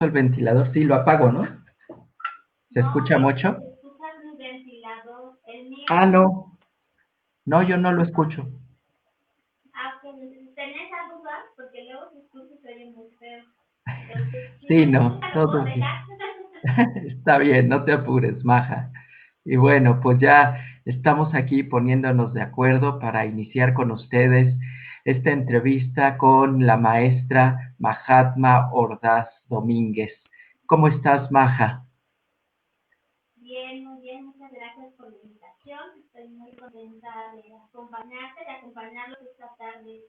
el ventilador, sí, lo apago, ¿no? ¿Se No, escucha mucho? escuchas mi ventilador, el mío. Ah, no, no, yo no lo escucho. Aunque tenés esa duda, porque luego se escucha y se oye muy feo. Entonces, si no Sí, se no, escucha, lo puedo todo dejar. bien. Está bien, no te apures, Maja. Y bueno, pues ya estamos aquí poniéndonos de acuerdo para iniciar con ustedes esta entrevista con la maestra Mahatma Ordaz Domínguez. ¿Cómo estás, Maja? Bien, muy bien, muchas gracias por la invitación. Estoy muy contenta de acompañarte, de acompañarlos esta tarde.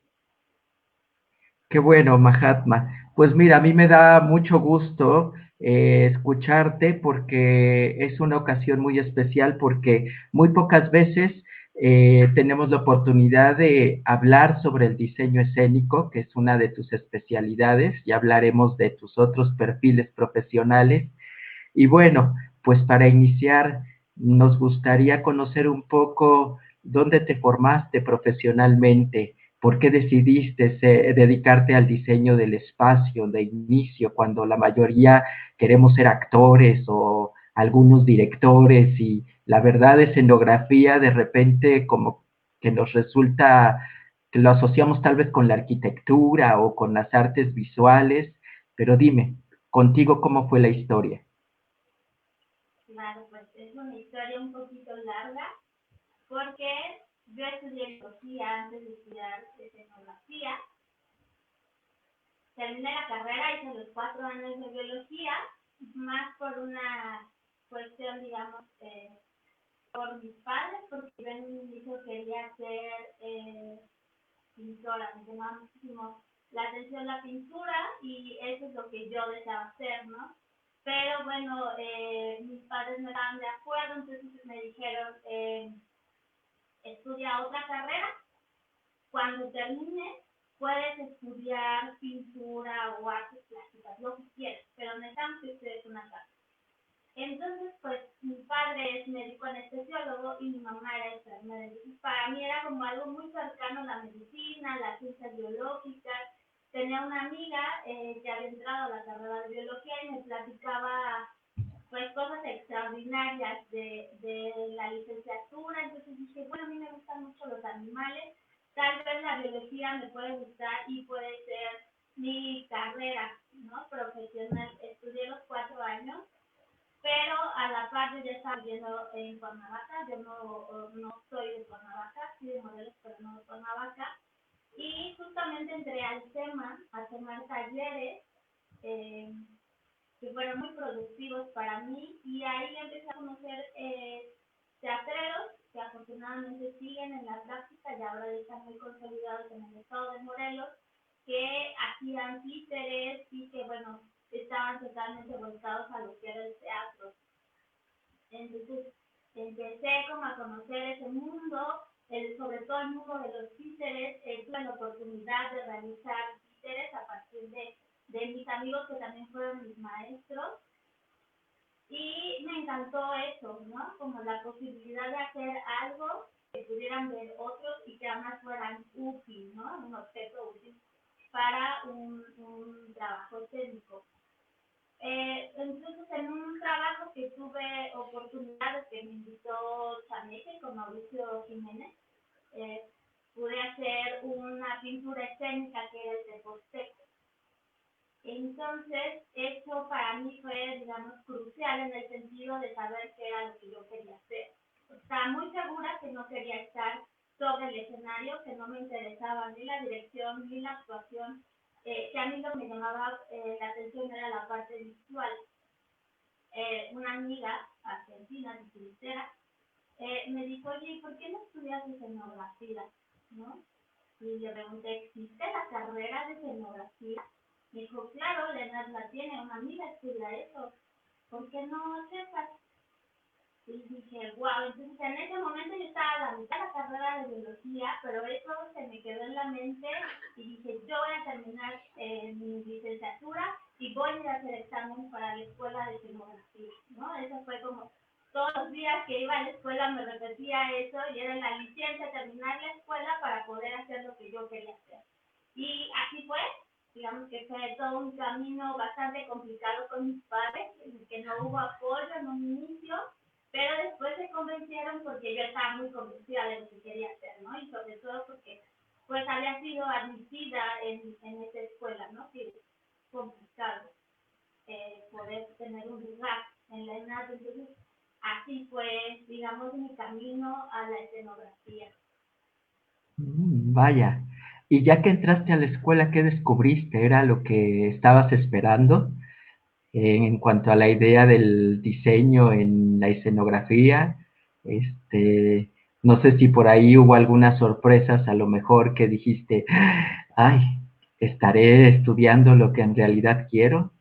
Qué bueno, Mahatma. Pues mira, a mí me da mucho gusto escucharte porque es una ocasión muy especial porque muy pocas veces tenemos la oportunidad de hablar sobre el diseño escénico, que es una de tus especialidades, y hablaremos de tus otros perfiles profesionales. Y bueno, pues para iniciar, nos gustaría conocer un poco dónde te formaste profesionalmente, por qué decidiste dedicarte al diseño del espacio de inicio, cuando la mayoría queremos ser actores o algunos directores y la verdad escenografía de repente como que nos resulta que lo asociamos tal vez con la arquitectura o con las artes visuales, pero dime, contigo cómo fue la historia. Claro, pues es una historia un poquito larga, porque yo estudié biología antes de estudiar escenografía. Terminé la carrera, hice los 4 años de biología, más por una cuestión, digamos, por mis padres, porque yo en un inicio quería ser pintora, me llamaba muchísimo la atención la pintura y eso es lo que yo deseaba hacer, ¿no? Pero bueno, mis padres no estaban de acuerdo, entonces me dijeron, estudia otra carrera, cuando termines puedes estudiar pintura o artes plásticas, lo que quieras, pero necesitamos que estudies una carrera. Entonces, pues mi padre es médico anestesiólogo y mi mamá era enfermera. Entonces, para mí era como algo muy cercano a la medicina, las ciencias biológicas. Tenía una amiga que había entrado a la carrera de biología y me platicaba pues cosas extraordinarias de la licenciatura. Entonces dije, bueno, a mí me gustan mucho los animales, tal vez la biología me puede gustar y puede ser mi carrera, ¿no? Profesional. Estudié los 4 años, pero a la par yo ya estaba viviendo en Cuernavaca. Yo no soy de Cuernavaca, sí de Morelos, pero no de Cuernavaca. Y justamente entré al SEMA a tomar talleres eh, que fueron muy productivos para mí, y ahí empecé a conocer teatreros que afortunadamente siguen en la práctica y ahora ya están muy consolidados en el estado de Morelos, que hacían títeres y que, bueno, estaban totalmente volcados a lo que era el teatro. Entonces empecé como a conocer ese mundo, sobre todo el mundo de los títeres. Tuve la oportunidad de realizar títeres a partir de mis amigos que también fueron mis maestros, y me encantó eso, ¿no? Como la posibilidad de hacer algo que pudieran ver otros y que además fueran útil, ¿no? Un objeto útil para un trabajo técnico. Entonces, en un trabajo que tuve oportunidades que me invitó Chaneque con Mauricio Jiménez, eh, pude hacer una pintura escénica que es de Posteco. Entonces, eso para mí fue, digamos, crucial en el sentido de saber qué era lo que yo quería hacer. Estaba muy segura que no quería estar sobre el escenario, que no me interesaba ni la dirección ni la actuación, que a mí lo que me llamaba la atención era la parte visual. Una amiga argentina, titiritera, me dijo, oye, ¿por qué no estudias escenografía? ¿No? Y le pregunté, ¿existe la carrera de escenografía? Me dijo, claro, Leonard la tiene, una amiga estudia eso. ¿Por qué no aceptas? Y dije, wow, entonces en ese momento yo estaba a la mitad de la carrera de biología, pero eso se me quedó en la mente y dije, yo voy a terminar mi licenciatura y voy a ir a hacer examen para la escuela de escenografía, ¿no? Eso fue como todos los días que iba a la escuela me repetía eso, y era la licencia terminar la escuela para poder hacer lo que yo quería hacer. Y así fue, digamos que fue todo un camino bastante complicado con mis padres, en el que no hubo apoyo en un inicio, pero después se convencieron porque yo estaba muy convencida de lo que quería hacer, ¿no? Y sobre todo porque pues había sido admitida en esa escuela, ¿no? Que es complicado poder tener un lugar en la ENAD. Entonces, así fue, digamos, mi camino a la escenografía. Vaya. Y ya que entraste a la escuela, ¿qué descubriste? ¿Era lo que estabas esperando en cuanto a la idea del diseño en la escenografía? Este, no sé si por ahí hubo algunas sorpresas, a lo mejor que dijiste, ay, estaré estudiando lo que en realidad quiero.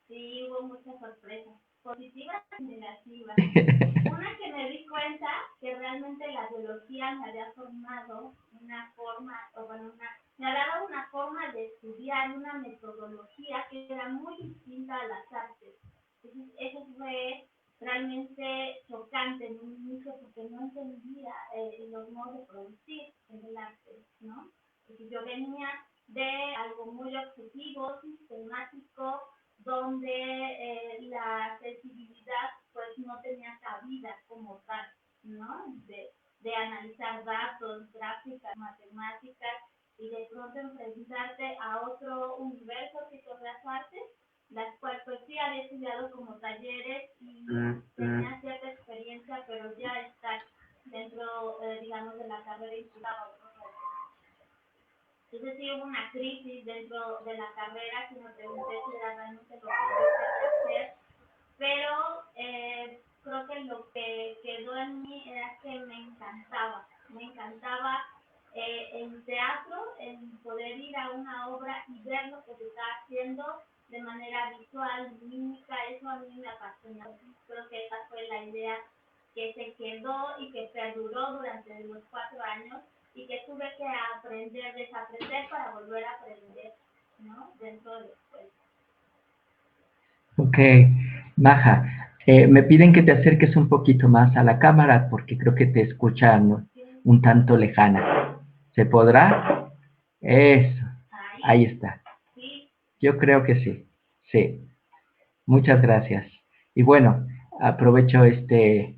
Sí, hubo muchas sorpresas, positivas y negativas. Una que me di cuenta que realmente la biología me había formado una forma, o bueno, me había dado una forma de estudiar, una metodología que era muy distinta a las artes. Entonces, eso fue realmente chocante en un inicio porque no entendía los modos de producir en el arte, ¿no? Porque yo venía de algo muy objetivo, sistemático, donde la sensibilidad pues no tenía cabida como tal, ¿no? De analizar datos, gráficas, matemáticas y de pronto enfrentarte a otro universo que son las artes, las cuales pues sí había estudiado como talleres y tenía cierta experiencia, pero ya estar dentro, digamos, de la carrera implicaba otros retos. Entonces sí hubo una crisis dentro de la carrera que me pregunté si era realmente lo que yo quería hacer, pero creo que lo que quedó en mí era que me encantaba el teatro, el poder ir a una obra y ver lo que se está haciendo de manera visual, mímica, eso a mí me apasionó. Creo que esa fue la idea que se quedó y que perduró durante los 4 años y que tuve que aprender, desaprender para volver a aprender, ¿no? Dentro de la escuela. Ok, Maja, me piden que te acerques un poquito más a la cámara porque creo que te escuchan Sí. un tanto lejana. ¿Se podrá? Eso, ahí está. Sí. Yo creo que sí, sí. Muchas gracias. Y bueno, aprovecho este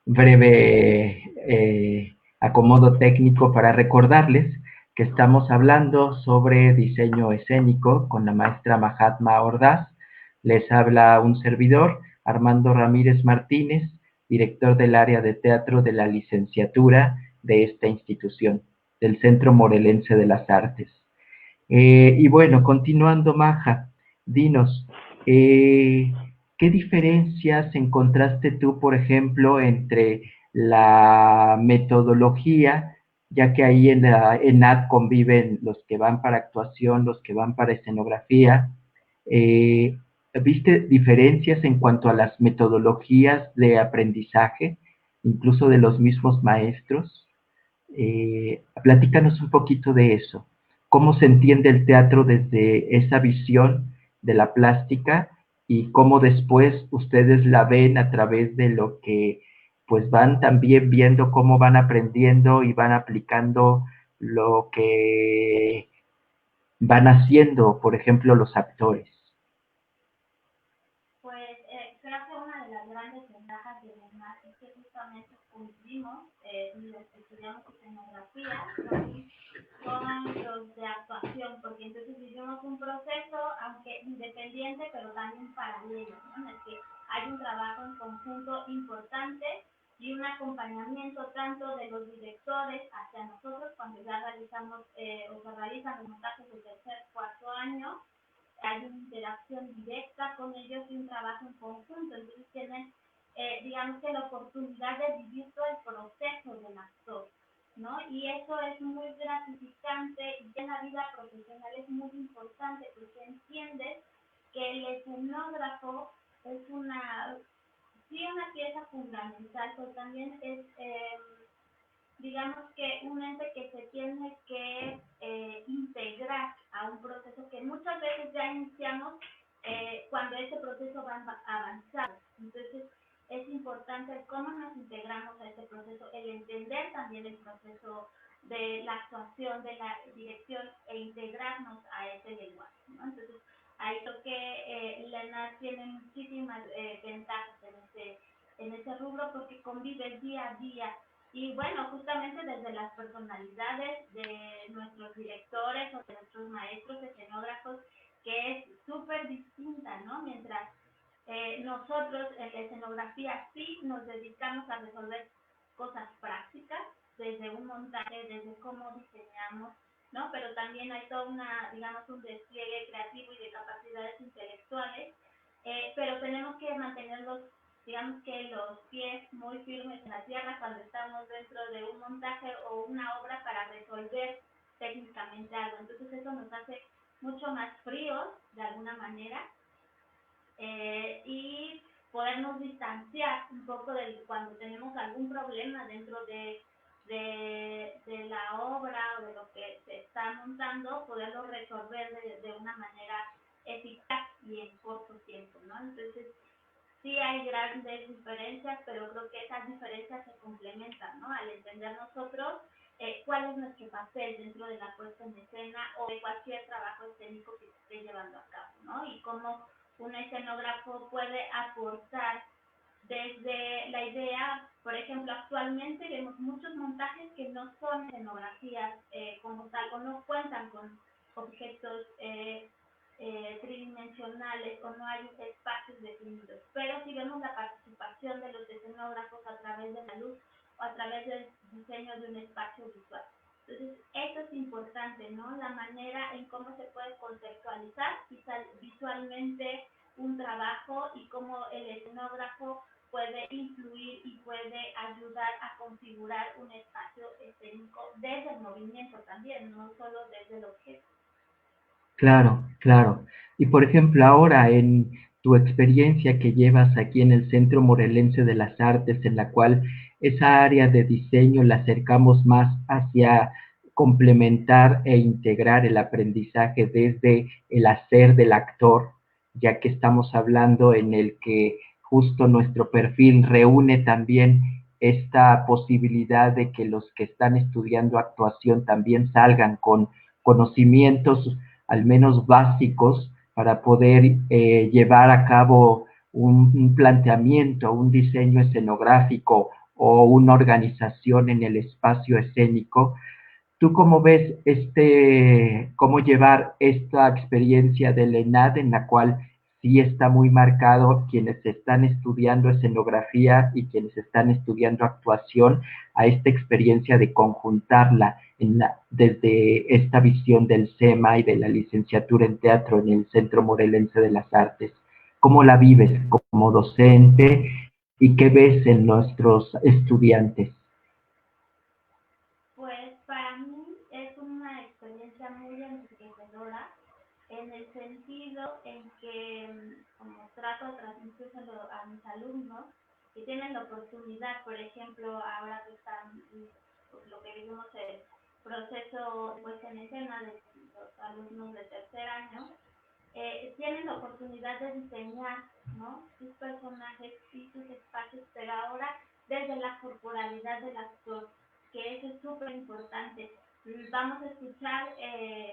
breve acomodo técnico para recordarles que estamos hablando sobre diseño escénico con la maestra Mahatma Ordaz. Les habla un servidor, Armando Ramírez Martínez, director del área de teatro de la licenciatura de esta institución, del Centro Morelense de las Artes. Y bueno, continuando, Maja, dinos, ¿qué diferencias encontraste tú, por ejemplo, entre la metodología, ya que ahí en la ENAD conviven los que van para actuación, los que van para escenografía? eh, ¿Viste diferencias en cuanto a las metodologías de aprendizaje, incluso de los mismos maestros? Platícanos un poquito de eso. ¿Cómo se entiende el teatro desde esa visión de la plástica y cómo después ustedes la ven a través de lo que pues van también viendo cómo van aprendiendo y van aplicando lo que van haciendo, por ejemplo, los actores? Pues creo que una de las grandes ventajas de Neymar es que justamente coincidimos los que estudiamos escenografía con los de actuación, porque entonces vivimos un proceso, aunque independiente, pero también paralelo, ¿no? En el que hay un trabajo en conjunto importante y un acompañamiento tanto de los directores hacia nosotros cuando ya realizamos o se realizan los montajes del tercer, cuarto año, hay una interacción directa con ellos y un trabajo en conjunto, entonces tienen, digamos que la oportunidad de vivir todo el proceso del actor, ¿no? Y eso es muy gratificante y en la vida profesional es muy importante porque entiendes que el escenógrafo es sí, una pieza fundamental, pero también es digamos que un ente que se tiene que integrar a un proceso que muchas veces ya iniciamos cuando ese proceso va avanzando. Entonces, es importante cómo nos integramos a este proceso, el entender también el proceso de la actuación, de la dirección e integrarnos a ese lenguaje, ¿no? Entonces, ahí creo que Lena tiene muchísimas ventajas en ese rubro porque convive día a día. Y bueno, justamente desde las personalidades de nuestros directores o de nuestros maestros escenógrafos, que es súper distinta, ¿no? Mientras nosotros en la escenografía sí nos dedicamos a resolver cosas prácticas, desde un montaje, desde cómo diseñamos, ¿no? Pero también hay toda una, digamos, un despliegue creativo y de capacidades intelectuales, pero tenemos que mantenerlos, digamos que los pies muy firmes en la tierra cuando estamos dentro de un montaje o una obra para resolver técnicamente algo. Entonces eso nos hace mucho más fríos, de alguna manera, y podernos distanciar un poco de cuando tenemos algún problema dentro de la obra o de lo que se está montando, poderlo resolver de una manera eficaz y en corto tiempo, ¿no? Entonces, sí hay grandes diferencias, pero creo que esas diferencias se complementan, ¿no? Al entender nosotros cuál es nuestro papel dentro de la puesta en escena o de cualquier trabajo escénico que se esté llevando a cabo, ¿no? Y cómo un escenógrafo puede aportar desde la idea. Por ejemplo, actualmente vemos muchos montajes que no son escenografías como tal, o no cuentan con objetos tridimensionales, o no hay espacios definidos. Pero si vemos la participación de los escenógrafos a través de la luz o a través del diseño de un espacio visual. Entonces, eso es importante, ¿no? La manera en cómo se puede conceptualizar visualmente un trabajo y cómo el escenógrafo puede influir y puede ayudar a configurar un espacio escénico desde el movimiento también, no solo desde el objeto. Claro, claro. Y por ejemplo, ahora en tu experiencia que llevas aquí en el Centro Morelense de las Artes, en la cual esa área de diseño la acercamos más hacia complementar e integrar el aprendizaje desde el hacer del actor, ya que estamos hablando en el que justo nuestro perfil reúne también esta posibilidad de que los que están estudiando actuación también salgan con conocimientos al menos básicos para poder llevar a cabo un planteamiento, un diseño escenográfico o una organización en el espacio escénico. ¿Tú cómo ves cómo llevar esta experiencia del ENAD en la cual sí está muy marcado quienes están estudiando escenografía y quienes están estudiando actuación a esta experiencia de conjuntarla desde esta visión del SEMA y de la licenciatura en teatro en el Centro Morelense de las Artes? ¿Cómo la vives como docente y qué ves en nuestros estudiantes? Pues para mí es una experiencia muy enriquecedora en el sentido en que, como trato de transmitírselo a mis alumnos, que tienen la oportunidad, por ejemplo, ahora que están, lo que vivimos el proceso pues en escena de los alumnos de tercer año, tienen la oportunidad de diseñar, ¿no?, sus personajes y sus espacios, pero ahora desde la corporalidad del actor, que eso es súper importante. Vamos a escuchar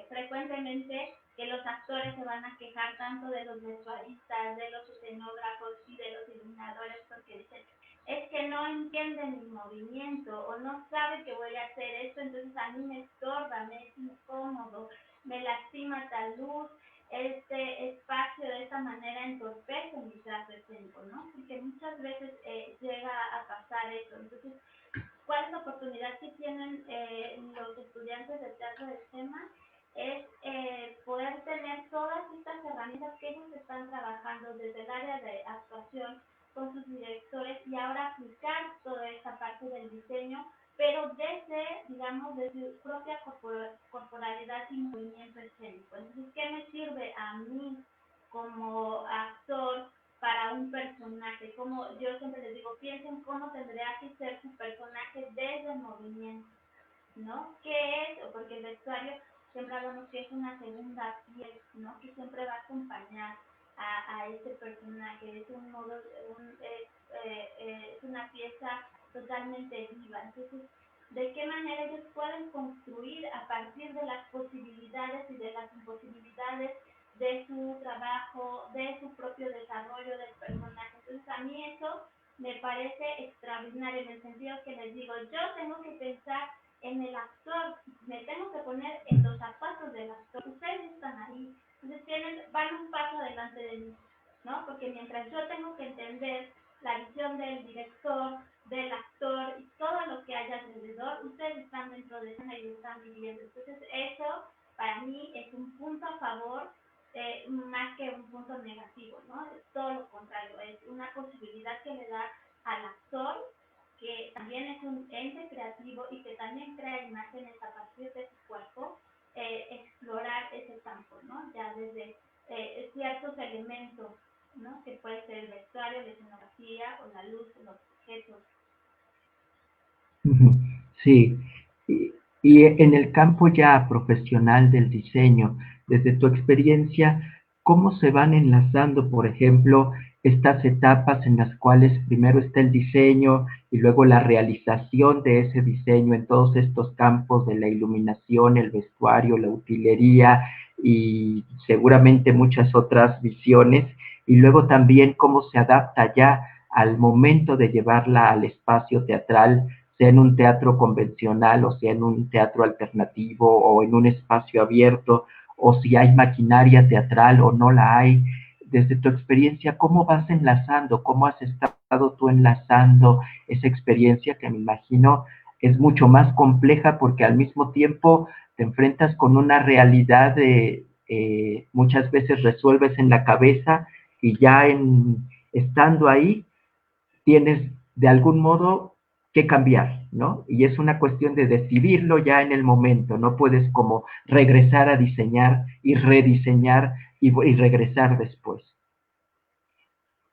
frecuentemente que los actores se van a quejar tanto de los vestuaristas, de los escenógrafos y de los iluminadores, porque dicen, es que no entienden mi movimiento o no saben que voy a hacer esto, entonces a mí me estorba, me es incómodo, me lastima tal luz, este espacio de esta manera entorpece mi trazo escénico, ¿no? Porque muchas veces llega a pasar eso. Entonces, ¿cuál es la oportunidad que tienen los estudiantes de teatro de SEMA? Es poder tener todas estas herramientas que ellos están trabajando desde el área de actuación con sus directores y ahora aplicar toda esta parte del diseño, pero desde, digamos, desde su propia corporalidad y movimiento escénico. Entonces, ¿qué me sirve a mí como actor para un personaje? Como yo siempre les digo, piensen cómo tendría que ser su personaje desde el movimiento, ¿no? ¿Qué es? Porque el vestuario siempre hablamos que es una segunda piel, ¿no? Que siempre va a acompañar a ese personaje, es un modo, es una pieza totalmente viva. Entonces, de qué manera ellos pueden construir a partir de las posibilidades y de las imposibilidades de su trabajo, de su propio desarrollo del personaje. Entonces a mí eso me parece extraordinario en el sentido que les digo, yo tengo que pensar en el actor, me tengo que poner en los zapatos del actor, ustedes están ahí, entonces van un paso adelante de mí, ¿no? Porque mientras yo tengo que entender la visión del director, del actor y todo lo que haya alrededor, ustedes están dentro de escena y lo están viviendo. Entonces eso para mí es un punto a favor más que un punto negativo, ¿no? Es todo lo contrario, es una posibilidad que le da al actor, que también es un ente creativo y que también crea imágenes a partir de su cuerpo, explorar ese campo, ¿no? Ya desde ciertos elementos, ¿no? Que puede ser el vestuario, la escenografía o la luz, los objetos. Sí, y en el campo ya profesional del diseño, desde tu experiencia, ¿cómo se van enlazando, por ejemplo, estas etapas en las cuales primero está el diseño y luego la realización de ese diseño en todos estos campos de la iluminación, el vestuario, la utilería y seguramente muchas otras visiones, y luego también cómo se adapta ya al momento de llevarla al espacio teatral, sea en un teatro convencional o sea en un teatro alternativo o en un espacio abierto, o si hay maquinaria teatral o no la hay? Desde tu experiencia, ¿cómo vas enlazando? ¿Cómo has estado tú enlazando esa experiencia que me imagino es mucho más compleja porque al mismo tiempo te enfrentas con una realidad de muchas veces resuelves en la cabeza y ya estando ahí tienes de algún modo que cambiar, ¿no? Y es una cuestión de decidirlo ya en el momento, no puedes como regresar a diseñar y rediseñar y regresar después.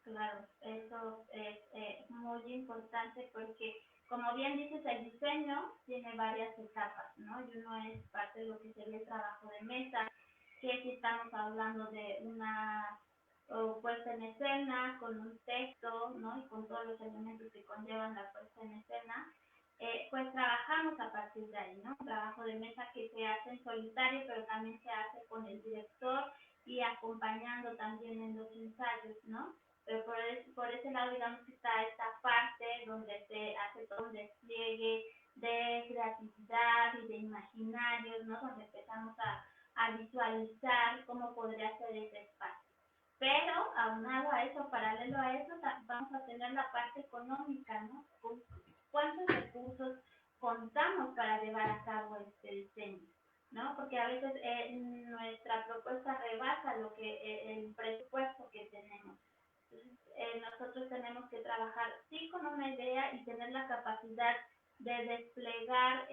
Claro, eso es muy importante porque, como bien dices, el diseño tiene varias etapas, ¿no? Y uno es parte de lo que sería el trabajo de mesa, que si estamos hablando de una puesta en escena, con un texto, ¿no? Y con todos los elementos que conllevan la puesta en escena, pues trabajamos a partir de ahí, ¿no? Un trabajo de mesa que se hace en solitario, pero también se hace con el director y acompañando también en los ensayos, ¿no? Pero por ese lado, digamos que está esta parte donde se hace todo un despliegue de creatividad y de imaginarios, ¿no? Donde empezamos a visualizar cómo podría ser ese espacio. Pero aunado a eso, paralelo a eso, vamos a tener la parte económica, ¿no? ¿Cuántos recursos contamos para llevar a cabo este diseño? ¿No? Porque a veces nuestra propuesta rebasa lo que el presupuesto que tenemos. Entonces, nosotros tenemos que trabajar sí con una idea y tener la capacidad de desplegar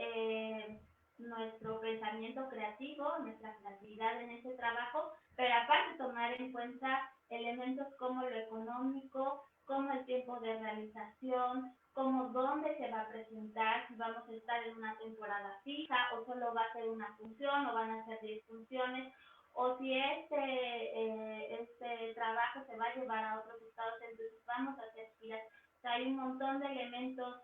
nuestro pensamiento creativo, nuestra creatividad en ese trabajo, pero aparte tomar en cuenta elementos como lo económico, como el tiempo de realización, como dónde se va a presentar, si vamos a estar en una temporada fija o solo va a ser una función o van a ser 10 funciones, o si este trabajo se va a llevar a otros estados, entonces vamos a hacer giras. O sea, hay un montón de elementos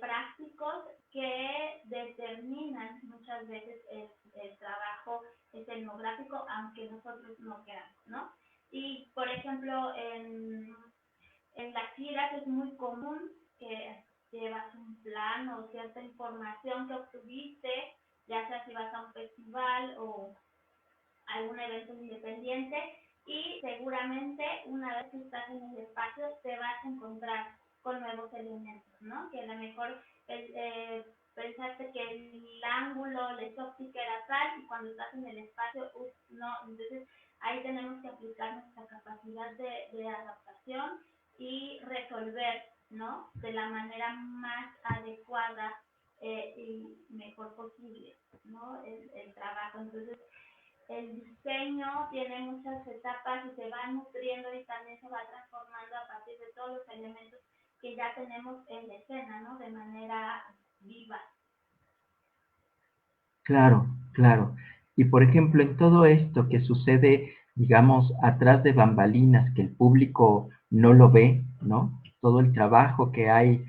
prácticos que determinan muchas veces el trabajo escenográfico, aunque nosotros no queramos, ¿no? Y, por ejemplo, en las giras es muy común que llevas un plan o cierta información que obtuviste, ya sea si vas a un festival o algún evento independiente, y seguramente una vez que estás en el espacio te vas a encontrar con nuevos elementos, ¿no? Que a lo mejor pensaste que el ángulo, la óptica era tal y cuando estás en el espacio, no. Entonces ahí tenemos que aplicar nuestra capacidad de adaptación y resolver, ¿no? De la manera más adecuada y mejor posible, ¿no? El trabajo. Entonces el diseño tiene muchas etapas y se va nutriendo y también se va transformando a partir de todos los elementos que ya tenemos en la escena, ¿no? De manera viva. Claro, claro. Y por ejemplo, en todo esto que sucede, digamos, atrás de bambalinas, que el público no lo ve, ¿no? Todo el trabajo que hay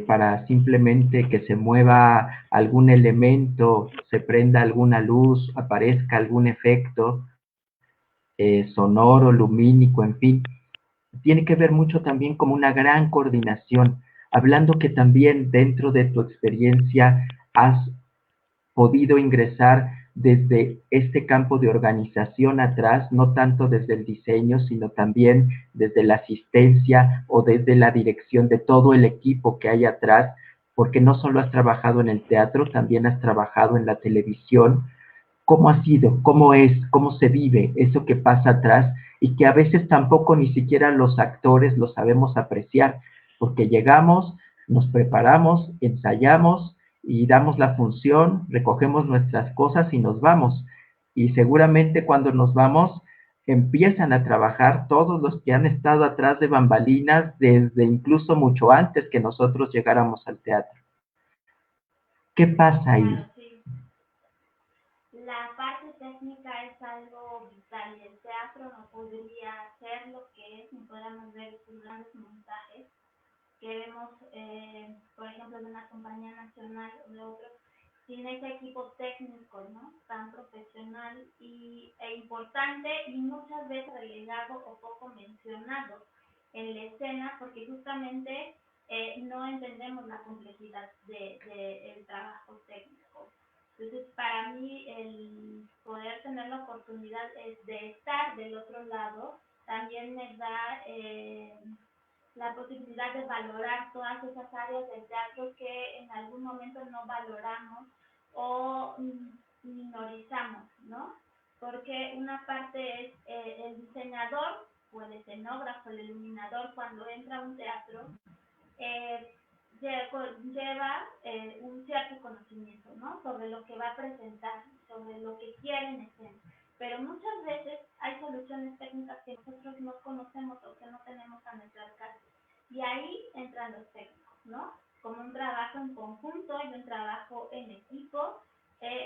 para simplemente que se mueva algún elemento, se prenda alguna luz, aparezca algún efecto sonoro, lumínico, en fin. Tiene que ver mucho también como una gran coordinación, hablando que también dentro de tu experiencia has podido ingresar desde este campo de organización atrás, no tanto desde el diseño, sino también desde la asistencia o desde la dirección de todo el equipo que hay atrás, porque no solo has trabajado en el teatro, también has trabajado en la televisión. ¿Cómo ha sido? ¿Cómo es? ¿Cómo se vive eso que pasa atrás? Y que a veces tampoco ni siquiera los actores lo sabemos apreciar, porque llegamos, nos preparamos, ensayamos y damos la función, recogemos nuestras cosas y nos vamos. Y seguramente cuando nos vamos, empiezan a trabajar todos los que han estado atrás de bambalinas desde incluso mucho antes que nosotros llegáramos al teatro. ¿Qué pasa ahí? Claro, sí. La parte técnica es algo vital y el teatro no podría ser lo que es, ni podríamos ver sus grandes montajes que vemos, por ejemplo, de una compañía nacional o de otros, sin ese equipo técnico, ¿no? Tan profesional e importante y muchas veces relegado o poco mencionado en la escena porque justamente no entendemos la complejidad del trabajo técnico. Entonces, para mí, el poder tener la oportunidad de estar del otro lado también me da la posibilidad de valorar todas esas áreas del teatro que en algún momento no valoramos o minorizamos, ¿no? Porque una parte es el diseñador o el escenógrafo, el iluminador cuando entra a un teatro, eh, lleva un cierto conocimiento, ¿no? Sobre lo que va a presentar, sobre lo que quiere en escena. Pero muchas veces hay soluciones técnicas que nosotros no conocemos o que no tenemos a nuestro alcance. Y ahí entran los técnicos, ¿no? Como un trabajo en conjunto y un trabajo en equipo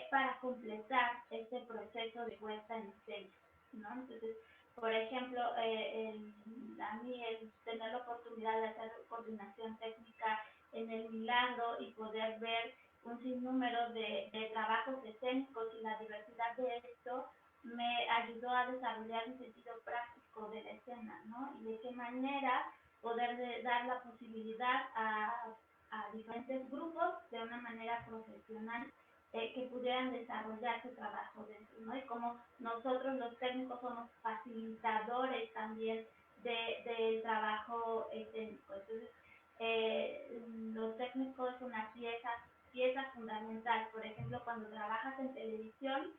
para completar este proceso de puesta en escena, ¿no? Entonces, por ejemplo, a mí el tener la oportunidad de hacer coordinación técnica en el Milagro y poder ver un sinnúmero de trabajos escénicos y la diversidad de esto me ayudó a desarrollar un sentido práctico de la escena, ¿no? Y de qué manera poder dar la posibilidad a diferentes grupos de una manera profesional que pudieran desarrollar su trabajo dentro, ¿no? Y como nosotros los técnicos somos facilitadores también del trabajo escénico. Entonces, los técnicos son una pieza fundamental. Por ejemplo, cuando trabajas en televisión,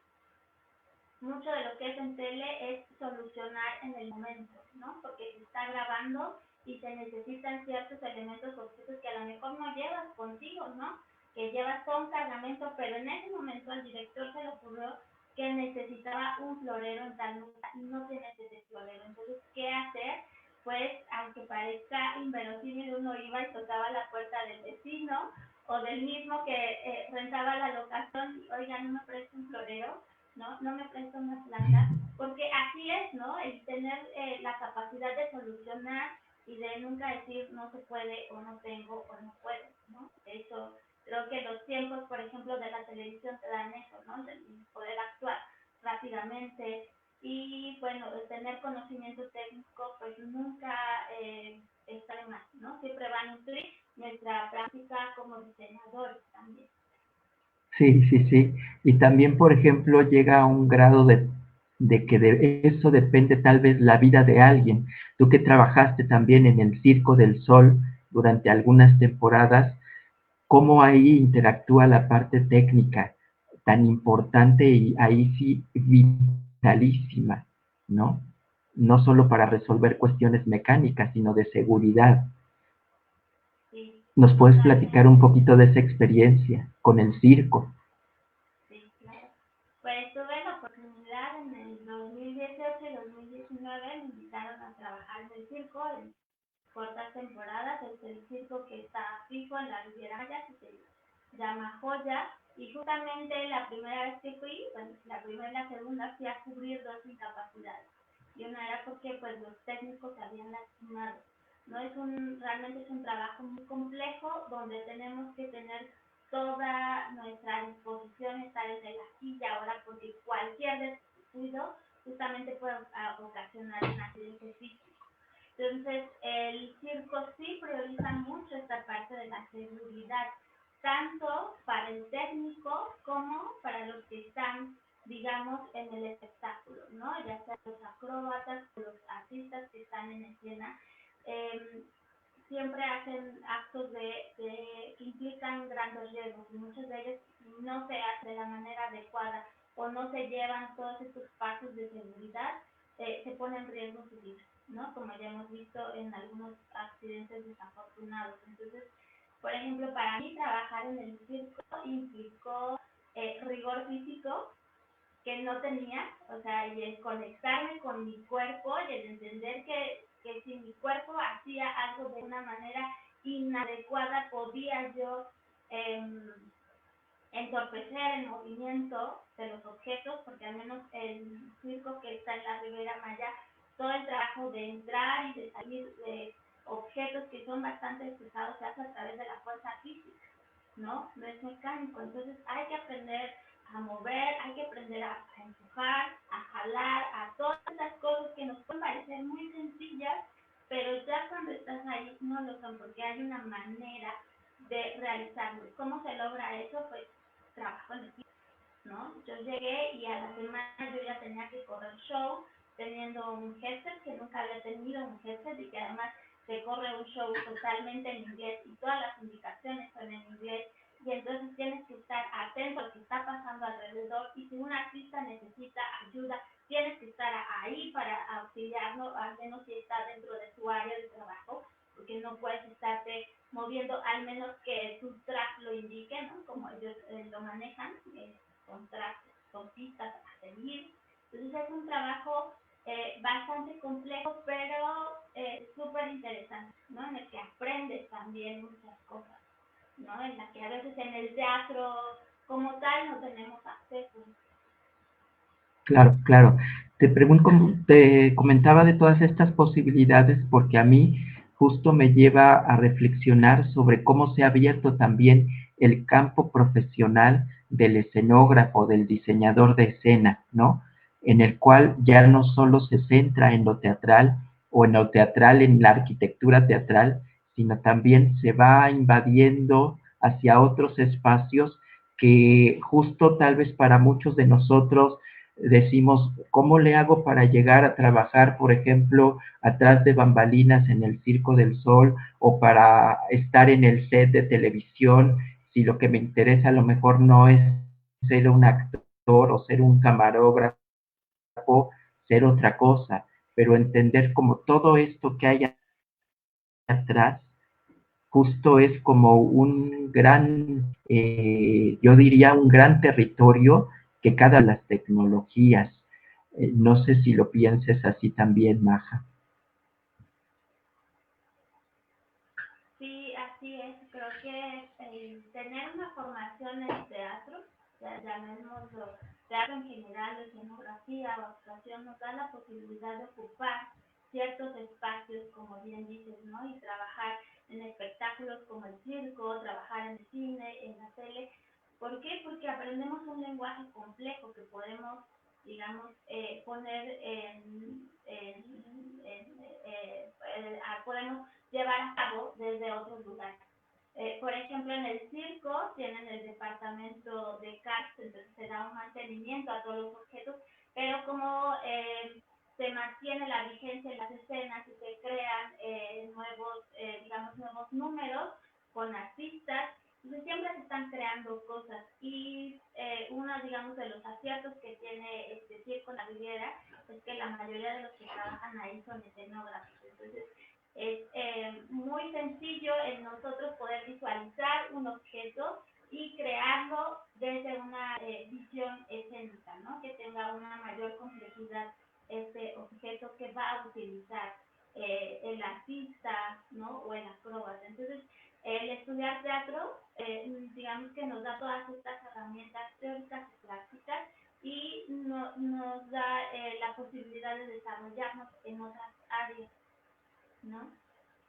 mucho de lo que es en tele es solucionar en el momento, ¿no? Porque se está grabando y se necesitan ciertos elementos objetos que a lo mejor no llevas contigo, ¿no? Que llevas todo un cargamento, pero en ese momento al director se le ocurrió que necesitaba un florero en tal lugar y no tienes ese florero. Entonces, ¿qué hacer? Pues, aunque parezca inverosímil, uno iba y tocaba la puerta del vecino o del mismo que rentaba la locación y, oiga, ¿no me presta un florero? ¿No? No me presta una planta, porque así es, ¿no? El tener la capacidad de solucionar y de nunca decir no se puede o no tengo o no puedo, ¿no? Eso, creo que los tiempos, por ejemplo, de la televisión te dan eso, ¿no? De poder actuar rápidamente y, bueno, el tener conocimiento técnico, pues nunca está de más, ¿no? Siempre va a nutrir nuestra práctica como diseñadores también. Sí, sí, sí. Y también, por ejemplo, llega a un grado de que de eso depende tal vez la vida de alguien. Tú que trabajaste también en el Circo del Sol durante algunas temporadas, ¿cómo ahí interactúa la parte técnica tan importante y ahí sí vitalísima, ¿no? No solo para resolver cuestiones mecánicas, sino de seguridad. Sí, ¿Nos puedes platicar un totalmente. poquito de esa experiencia con el circo? Sí, claro. Pues tuve la oportunidad en el 2018 y 2019, me invitaron a trabajar en el circo en cortas temporadas. Es el circo que está fijo en la Riviera Maya, que se llama Joya. Y justamente la primera vez que fui, bueno, la primera y la segunda, fui a cubrir dos incapacidades. Y una era porque pues los técnicos se habían lastimado. ¿no? Realmente es un trabajo muy complejo donde tenemos que tener toda nuestra disposición, estar en el aquí y ahora, porque cualquier descuido justamente puede ocasionar un accidente físico. Entonces, el circo sí prioriza mucho esta parte de la seguridad, tanto para el técnico como para los que están, digamos, en el espectáculo, ¿no? Ya sea los acróbatas o los artistas que están en escena. Eh, Siempre hacen actos que implican grandes riesgos y muchos de ellos no se hace de la manera adecuada o no se llevan todos estos pasos de seguridad, se pone en riesgo su vida, ¿no? Como ya hemos visto en algunos accidentes desafortunados. Entonces, por ejemplo, para mí trabajar en el circo implicó rigor físico que no tenía, o sea, y el conectarme con mi cuerpo y el entender que si mi cuerpo hacía algo de una manera inadecuada, podía yo eh, entorpecer el movimiento de los objetos, porque al menos el circo que está en la Ribera Maya, todo el trabajo de entrar y de salir de objetos que son bastante pesados se hace a través de la fuerza física, ¿no? No es mecánico. Entonces hay que aprender a mover, hay que aprender a empujar, a jalar, a todas estas cosas que nos pueden parecer muy sencillas, pero ya cuando estás ahí no lo son, porque hay una manera de realizarlo. ¿Cómo se logra eso? Pues trabajo en equipo, ¿no? Yo llegué y a la semana yo ya tenía que correr show teniendo un headset, que nunca había tenido un headset y que además se corre un show totalmente en inglés y todas las indicaciones son en inglés, y entonces tienes que estar atento a lo que está pasando alrededor, y si un artista necesita ayuda, tienes que estar ahí para auxiliarlo, al menos si está dentro de tu área de trabajo, porque no puedes estarte moviendo, al menos que tu track lo indique, ¿no? Como ellos lo manejan, con tracks, con pistas a seguir. Entonces es un trabajo bastante complejo, pero súper interesante, ¿no? En el que aprendes también muchas cosas, ¿no? En la que a veces en el teatro como tal no tenemos acceso. Claro, claro. Te pregunto, te comentaba de todas estas posibilidades porque a mí justo me lleva a reflexionar sobre cómo se ha abierto también el campo profesional del escenógrafo, del diseñador de escena, ¿no? En el cual ya no solo se centra en lo teatral o en lo teatral, en la arquitectura teatral, sino también se va invadiendo hacia otros espacios que justo tal vez para muchos de nosotros decimos, ¿cómo le hago para llegar a trabajar, por ejemplo, atrás de bambalinas en el Circo del Sol o para estar en el set de televisión si lo que me interesa a lo mejor no es ser un actor o ser un camarógrafo, ser otra cosa, pero entender como todo esto que hay atrás justo es como un gran, yo diría, un gran territorio que cada las tecnologías. No sé si lo pienses así también, Maja. Sí, así es. Creo que tener una formación en teatro, llamémoslo teatro en general, de escenografía o actuación, nos da la posibilidad de ocupar ciertos espacios, como bien dices, ¿no? Y trabajar en espectáculos como el circo, trabajar en el cine, en la tele. ¿Por qué? Porque aprendemos un lenguaje complejo que podemos, digamos, poner podemos llevar a cabo desde otros lugares. Por ejemplo, en el circo tienen el departamento de CARS, entonces se da un mantenimiento a todos los objetos, pero como se mantiene la vigencia en las escenas y se crean nuevos, digamos, nuevos números con artistas, entonces siempre se están creando cosas, y uno, digamos, de los aciertos que tiene este circo La Riviera es que la mayoría de los que trabajan ahí son escenógrafos. Entonces es muy sencillo en nosotros poder visualizar un objeto y crearlo desde una visión escénica, ¿no? Que tenga una mayor complejidad este objeto que va a utilizar el artista, ¿no? O el acróbata. Entonces, el estudiar teatro, digamos que nos da todas estas herramientas teóricas y prácticas, y nos da la posibilidad de desarrollarnos en otras áreas, ¿no?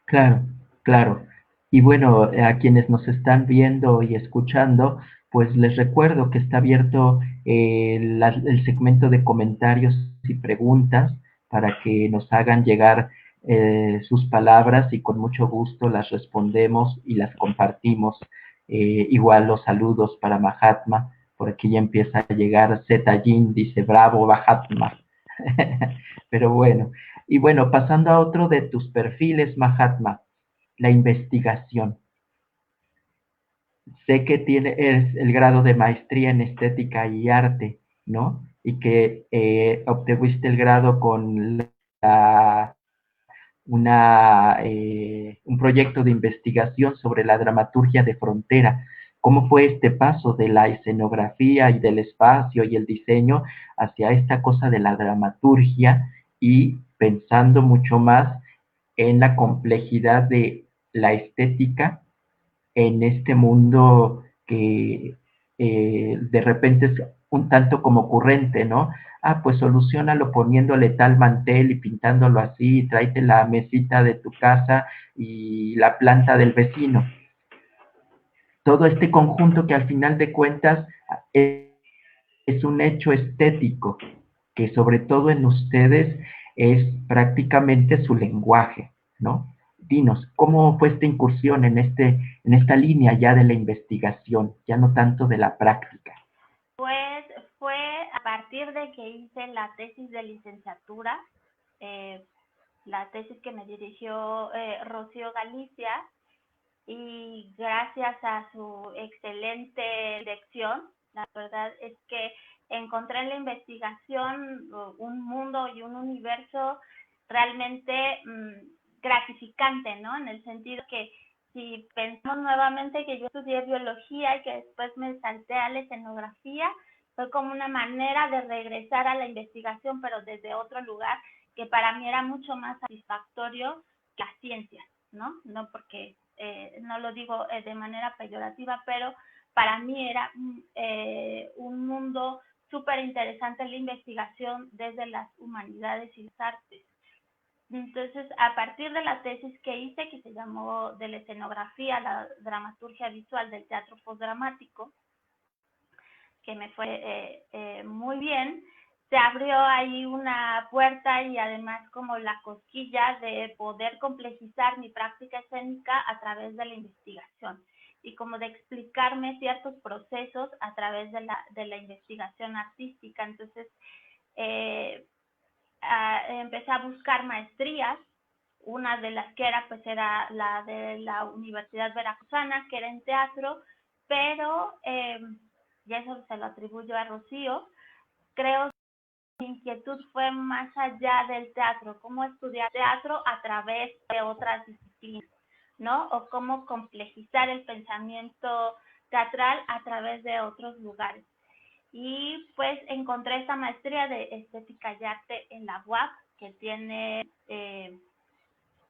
Claro, claro. Y bueno, a quienes nos están viendo y escuchando, pues les recuerdo que está abierto el segmento de comentarios y preguntas para que nos hagan llegar sus palabras y con mucho gusto las respondemos y las compartimos. Igual los saludos para Mahatma, por aquí ya empieza a llegar Zeta Jin, dice bravo Mahatma. Pero bueno, y bueno, pasando a otro de tus perfiles, Mahatma, la investigación. Sé que es el grado de maestría en estética y arte, ¿no? Y que obtuviste el grado con la, un proyecto de investigación sobre la dramaturgia de frontera. ¿Cómo fue este paso de la escenografía y del espacio y el diseño hacia esta cosa de la dramaturgia y pensando mucho más en la complejidad de la estética en este mundo que de repente es un tanto como ocurrente, ¿no? Ah, pues solucionalo poniéndole tal mantel y pintándolo así, y tráete la mesita de tu casa y la planta del vecino. Todo este conjunto que al final de cuentas es un hecho estético, que sobre todo en ustedes es prácticamente su lenguaje, ¿no? Dinos, ¿cómo fue esta incursión en esta línea ya de la investigación, ya no tanto de la práctica? Pues fue a partir de que hice la tesis de licenciatura, eh, la tesis que me dirigió Rocío Galicia, y gracias a su excelente lección, la verdad es que encontré en la investigación un mundo y un universo realmente gratificante, ¿no? En el sentido que si pensamos nuevamente que yo estudié biología y que después me salté a la escenografía, fue como una manera de regresar a la investigación, pero desde otro lugar, que para mí era mucho más satisfactorio que la ciencia, ¿no? No porque no lo digo de manera peyorativa, pero para mí era un mundo súper interesante la investigación desde las humanidades y las artes. Entonces, a partir de la tesis que hice, que se llamó de la escenografía, la dramaturgia visual del teatro postdramático, que me fue muy bien, se abrió ahí una puerta y además como la cosquilla de poder complejizar mi práctica escénica a través de la investigación y como de explicarme ciertos procesos a través de la investigación artística. Entonces, eh, empecé a buscar maestrías, una de las que era, pues era la de la Universidad Veracruzana, que era en teatro, pero y eso se lo atribuyo a Rocío, creo que mi inquietud fue más allá del teatro, cómo estudiar teatro a través de otras disciplinas, ¿no? O cómo complejizar el pensamiento teatral a través de otros lugares. Y pues encontré esta maestría de estética y arte en la UAP, que tiene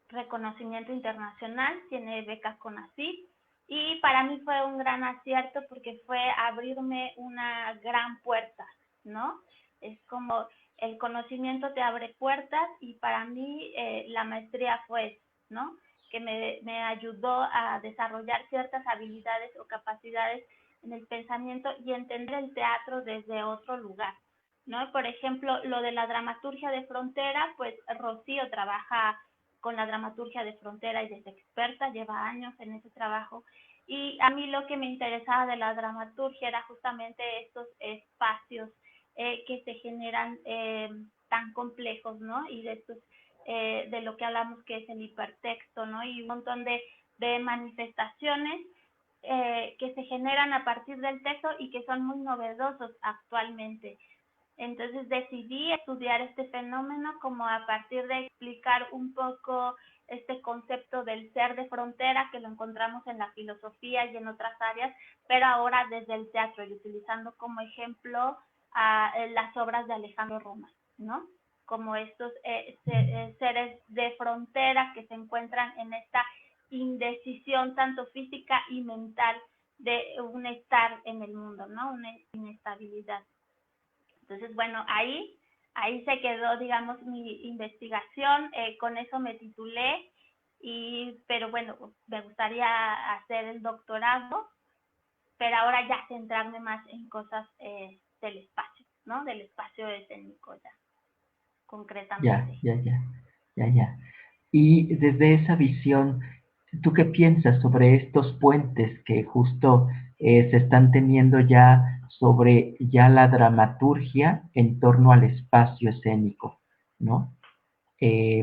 reconocimiento internacional, tiene becas CONACYT, y para mí fue un gran acierto porque fue abrirme una gran puerta, ¿no? Es como el conocimiento te abre puertas y para mí la maestría fue, ¿no? Que me ayudó a desarrollar ciertas habilidades o capacidades en el pensamiento y entender el teatro desde otro lugar, ¿no? Por ejemplo, lo de la dramaturgia de frontera, pues Rocío trabaja con la dramaturgia de frontera y es experta, lleva años en ese trabajo. Y a mí lo que me interesaba de la dramaturgia era justamente estos espacios que se generan tan complejos, ¿no? Y de estos, de lo que hablamos que es el hipertexto, ¿no? Y un montón de manifestaciones que se generan a partir del texto y que son muy novedosos actualmente. Entonces decidí estudiar este fenómeno como a partir de explicar un poco este concepto del ser de frontera que lo encontramos en la filosofía y en otras áreas, pero ahora desde el teatro y utilizando como ejemplo las obras de Alejandro Roma, ¿no? Como estos seres de frontera que se encuentran en esta indecisión tanto física y mental de un estar en el mundo, ¿no? Una inestabilidad. Entonces, bueno, ahí se quedó, digamos, mi investigación, con eso me titulé Pero bueno, me gustaría hacer el doctorado, pero ahora ya centrarme más en cosas del espacio, ¿no? Del espacio escénico ya, Ya, concretamente. ya, ya, ya, ya. Y desde esa visión, ¿tú qué piensas sobre estos puentes que justo se están teniendo ya sobre ya la dramaturgia en torno al espacio escénico, ¿no?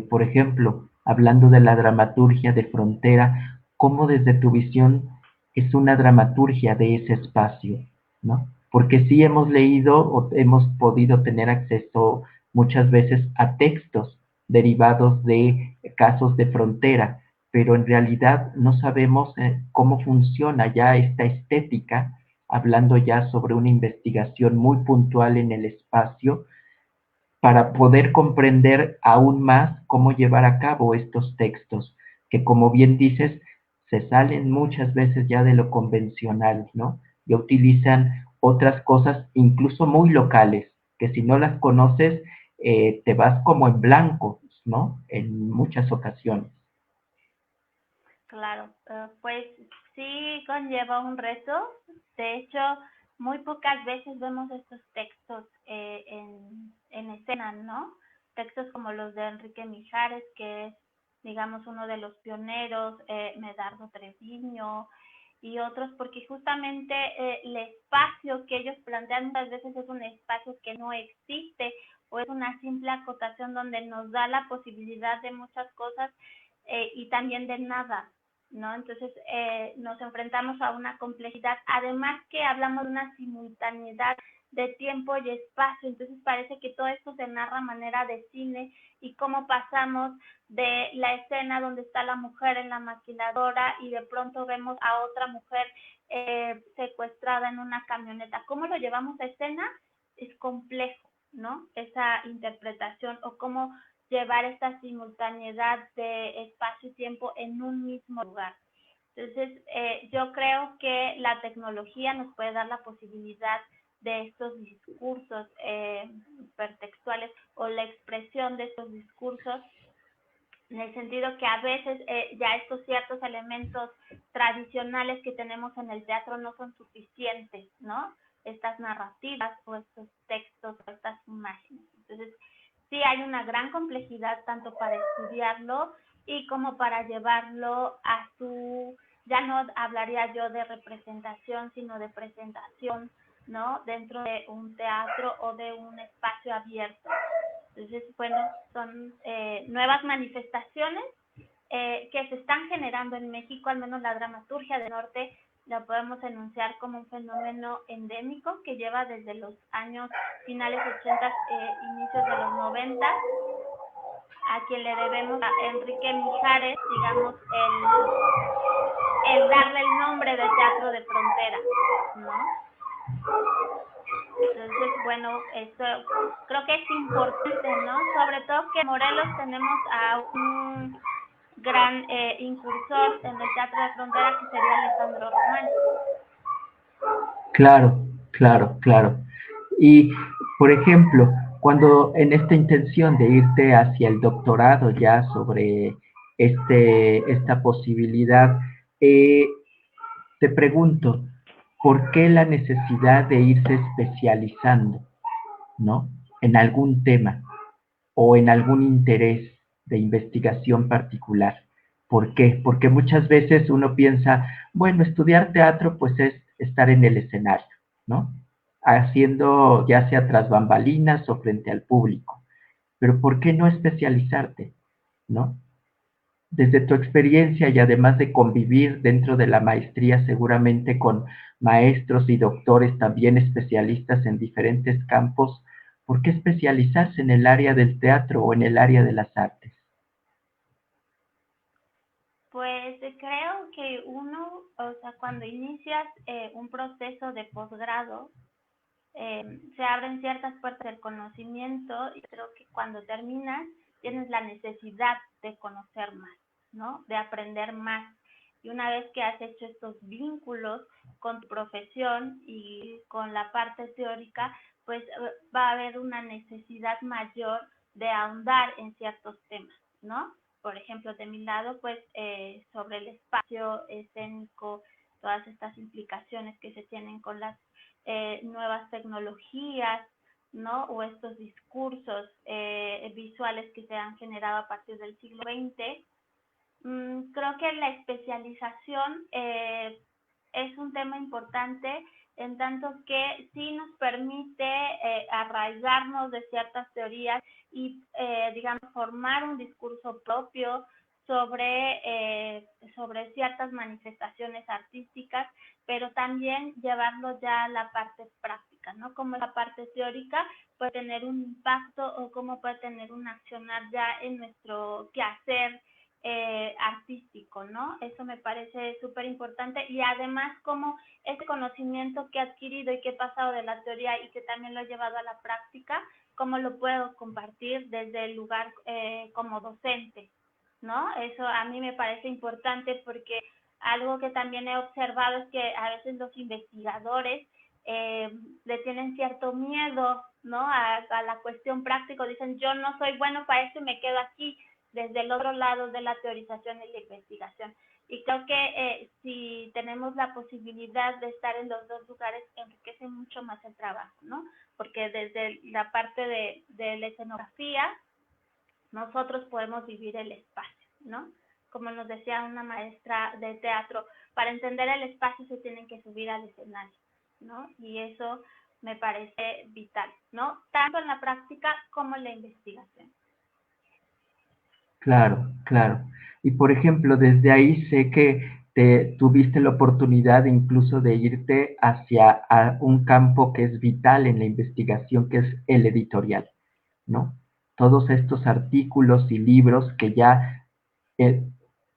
Por ejemplo, hablando de la dramaturgia de frontera, ¿cómo desde tu visión es una dramaturgia de ese espacio, ¿no? Porque sí hemos leído o hemos podido tener acceso muchas veces a textos derivados de casos de frontera, pero en realidad no sabemos cómo funciona ya esta estética, hablando ya sobre una investigación muy puntual en el espacio para poder comprender aún más cómo llevar a cabo estos textos, que como bien dices, se salen muchas veces ya de lo convencional, ¿no? Y utilizan otras cosas incluso muy locales, que si no las conoces, te vas como en blanco, ¿no? En muchas ocasiones. Claro, pues sí conlleva un reto. De hecho, muy pocas veces vemos estos textos en escena, ¿no? Textos como los de Enrique Mijares, que es, digamos, uno de los pioneros, Medardo Treviño y otros, porque justamente el espacio que ellos plantean muchas veces es un espacio que no existe o es una simple acotación donde nos da la posibilidad de muchas cosas y también de nada, ¿no? Entonces nos enfrentamos a una complejidad, además que hablamos de una simultaneidad de tiempo y espacio, entonces parece que todo esto se narra a manera de cine y cómo pasamos de la escena donde está la mujer en la maquiladora y de pronto vemos a otra mujer secuestrada en una camioneta. ¿Cómo lo llevamos a escena? Es complejo, ¿no? Esa interpretación o cómo llevar esta simultaneidad de espacio y tiempo en un mismo lugar. Entonces, yo creo que la tecnología nos puede dar la posibilidad de estos discursos hipertextuales o la expresión de estos discursos, en el sentido que a veces ya estos ciertos elementos tradicionales que tenemos en el teatro no son suficientes, ¿no? Estas narrativas o estos textos o estas imágenes. Entonces, sí hay una gran complejidad tanto para estudiarlo y como para llevarlo a su, ya no hablaría yo de representación, sino de presentación, ¿no? Dentro de un teatro o de un espacio abierto. Entonces, bueno, son nuevas manifestaciones que se están generando en México, al menos la dramaturgia del norte la podemos enunciar como un fenómeno endémico que lleva desde los años finales 80, inicios de los 90, a quien le debemos a Enrique Mijares, digamos, el darle el nombre de teatro de frontera, ¿no? Entonces, bueno, esto creo que es importante, ¿no? Sobre todo que en Morelos tenemos a un gran incursor en el teatro de frontera que sería Alejandro Román. Claro, claro, claro. Y, por ejemplo, cuando en esta intención de irte hacia el doctorado ya sobre esta posibilidad, eh, te pregunto, ¿por qué la necesidad de irse especializando, ¿no? En algún tema o en algún interés de investigación particular? ¿Por qué? Porque muchas veces uno piensa, bueno, estudiar teatro pues es estar en el escenario, ¿no? Haciendo ya sea tras bambalinas o frente al público. Pero ¿por qué no especializarte, ¿no? Desde tu experiencia y además de convivir dentro de la maestría seguramente con maestros y doctores también especialistas en diferentes campos, ¿por qué especializarse en el área del teatro o en el área de las artes? Pues creo que uno, o sea, cuando inicias un proceso de posgrado, se abren ciertas puertas del conocimiento y creo que cuando terminas tienes la necesidad de conocer más, ¿no? De aprender más. Y una vez que has hecho estos vínculos con tu profesión y con la parte teórica, pues va a haber una necesidad mayor de ahondar en ciertos temas, ¿no? por ejemplo, de mi lado, pues sobre el espacio escénico, todas estas implicaciones que se tienen con las nuevas tecnologías, ¿no? O estos discursos visuales que se han generado a partir del siglo XX. Creo que la especialización es un tema importante en tanto que sí nos permite arraigarnos de ciertas teorías y, digamos, formar un discurso propio sobre ciertas manifestaciones artísticas, pero también llevarlo ya a la parte práctica, ¿no? Como la parte teórica puede tener un impacto o cómo puede tener un accionar ya en nuestro quehacer artístico, ¿no? Eso me parece súper importante y además como ese conocimiento que he adquirido y que he pasado de la teoría y que también lo he llevado a la práctica, cómo lo puedo compartir desde el lugar como docente, ¿no? Eso a mí me parece importante porque algo que también he observado es que a veces los investigadores le tienen cierto miedo, ¿no? A la cuestión práctica, dicen yo no soy bueno para esto y me quedo aquí, desde el otro lado de la teorización y la investigación. Y creo que si tenemos la posibilidad de estar en los dos lugares, enriquece mucho más el trabajo, ¿no? Porque desde la parte de la escenografía, nosotros podemos vivir el espacio, ¿no? Como nos decía una maestra de teatro, para entender el espacio se tienen que subir al escenario, ¿no? Y eso me parece vital, ¿no? Tanto en la práctica como en la investigación. Claro, claro. Y por ejemplo, desde ahí sé que tuviste la oportunidad incluso de irte hacia un campo que es vital en la investigación, que es el editorial, ¿no? Todos estos artículos y libros que ya eh,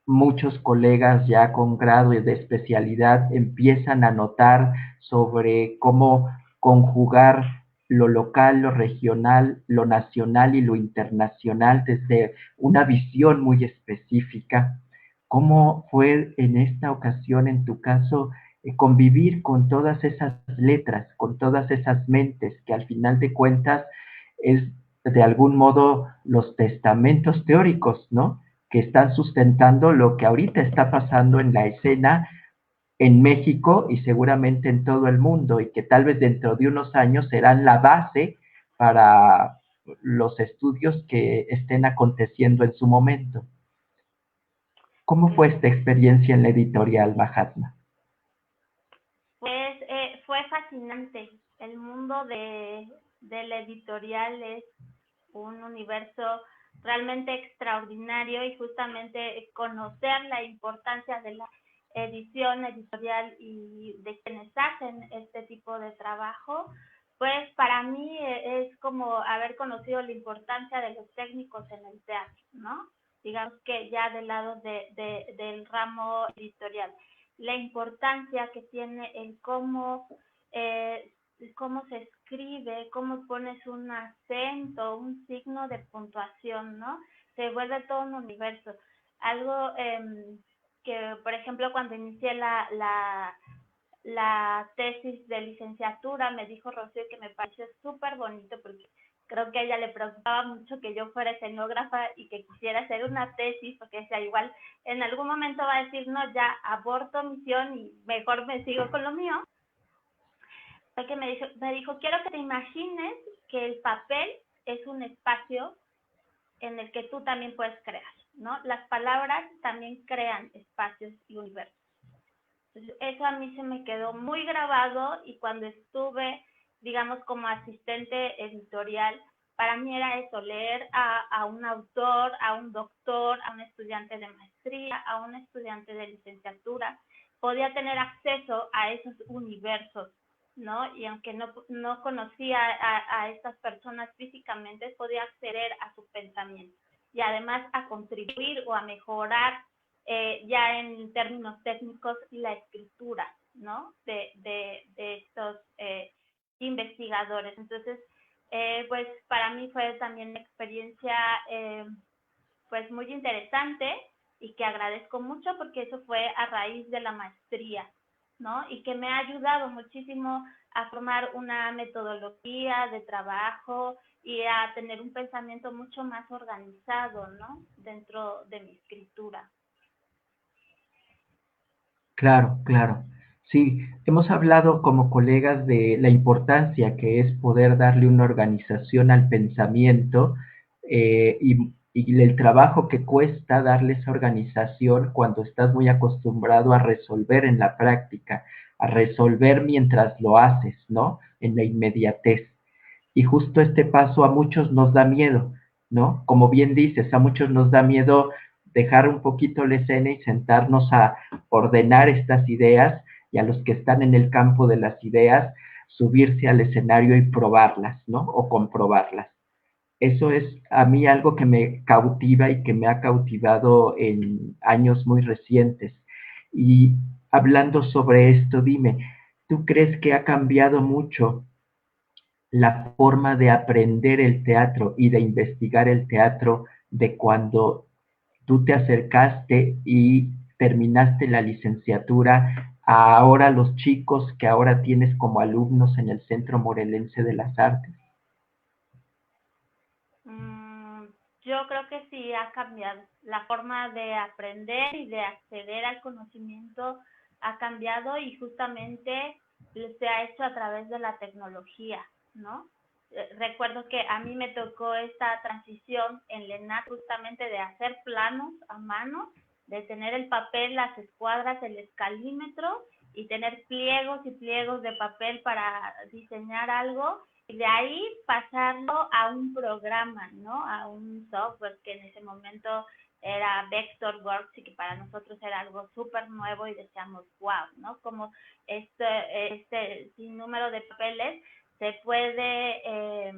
muchos colegas ya con grado de especialidad empiezan a notar sobre cómo conjugar lo local, lo regional, lo nacional y lo internacional desde una visión muy específica. ¿Cómo fue en esta ocasión, en tu caso, convivir con todas esas letras, con todas esas mentes que al final de cuentas es de algún modo los testamentos teóricos, ¿no? Que están sustentando lo que ahorita está pasando en la escena en México y seguramente en todo el mundo y que tal vez dentro de unos años serán la base para los estudios que estén aconteciendo en su momento. ¿Cómo fue esta experiencia en la editorial, Mahatma? Pues fue fascinante. El mundo de la editorial es un universo realmente extraordinario y justamente conocer la importancia de la edición editorial y de quienes hacen este tipo de trabajo, pues para mí es como haber conocido la importancia de los técnicos en el teatro, ¿no? Digamos que ya del lado del ramo editorial. La importancia que tiene el cómo se escribe, cómo pones un acento, un signo de puntuación, ¿no? Se vuelve todo un universo. Algo que, por ejemplo, cuando inicié la tesis de licenciatura, me dijo Rocío que me pareció súper bonito porque creo que a ella le preocupaba mucho que yo fuera escenógrafa y que quisiera hacer una tesis, porque decía, igual en algún momento va a decir, no, ya aborto misión y mejor me sigo con lo mío. Que me dijo, quiero que te imagines que el papel es un espacio en el que tú también puedes crear, ¿no? Las palabras también crean espacios y universos. Entonces, eso a mí se me quedó muy grabado y cuando estuve, digamos, como asistente editorial, para mí era eso, leer a un autor, a un doctor, a un estudiante de maestría, a un estudiante de licenciatura, podía tener acceso a esos universos, ¿no? Y aunque no conocía a estas personas físicamente, podía acceder a su pensamiento y además a contribuir o a mejorar ya en términos técnicos la escritura, ¿no? De estos investigadores. Entonces, pues para mí fue también una experiencia pues muy interesante y que agradezco mucho porque eso fue a raíz de la maestría, ¿no? Y que me ha ayudado muchísimo a formar una metodología de trabajo y a tener un pensamiento mucho más organizado, ¿no? Dentro de mi escritura. Claro, claro. Sí, hemos hablado como colegas de la importancia que es poder darle una organización al pensamiento y el trabajo que cuesta darle esa organización cuando estás muy acostumbrado a resolver en la práctica, a resolver mientras lo haces, ¿no? En la inmediatez. Y justo este paso a muchos nos da miedo, ¿no? Como bien dices, a muchos nos da miedo dejar un poquito la escena y sentarnos a ordenar estas ideas y a los que están en el campo de las ideas subirse al escenario y probarlas, ¿no? O comprobarlas. Eso es a mí algo que me cautiva y que me ha cautivado en años muy recientes. Y hablando sobre esto, dime, ¿tú crees que ha cambiado mucho la forma de aprender el teatro y de investigar el teatro de cuando tú te acercaste y terminaste la licenciatura a ahora los chicos que ahora tienes como alumnos en el Centro Morelense de las Artes? Mm, yo creo que sí ha cambiado. La forma de aprender y de acceder al conocimiento ha cambiado y justamente se ha hecho a través de la tecnología, ¿no? Recuerdo que a mí me tocó esta transición en la ENAC justamente de hacer planos a mano, de tener el papel, las escuadras, el escalímetro y tener pliegos y pliegos de papel para diseñar algo y de ahí pasarlo a un programa, ¿no? A un software que en ese momento era Vectorworks y que para nosotros era algo súper nuevo y decíamos, wow, ¿no? Como este sinnúmero de papeles se puede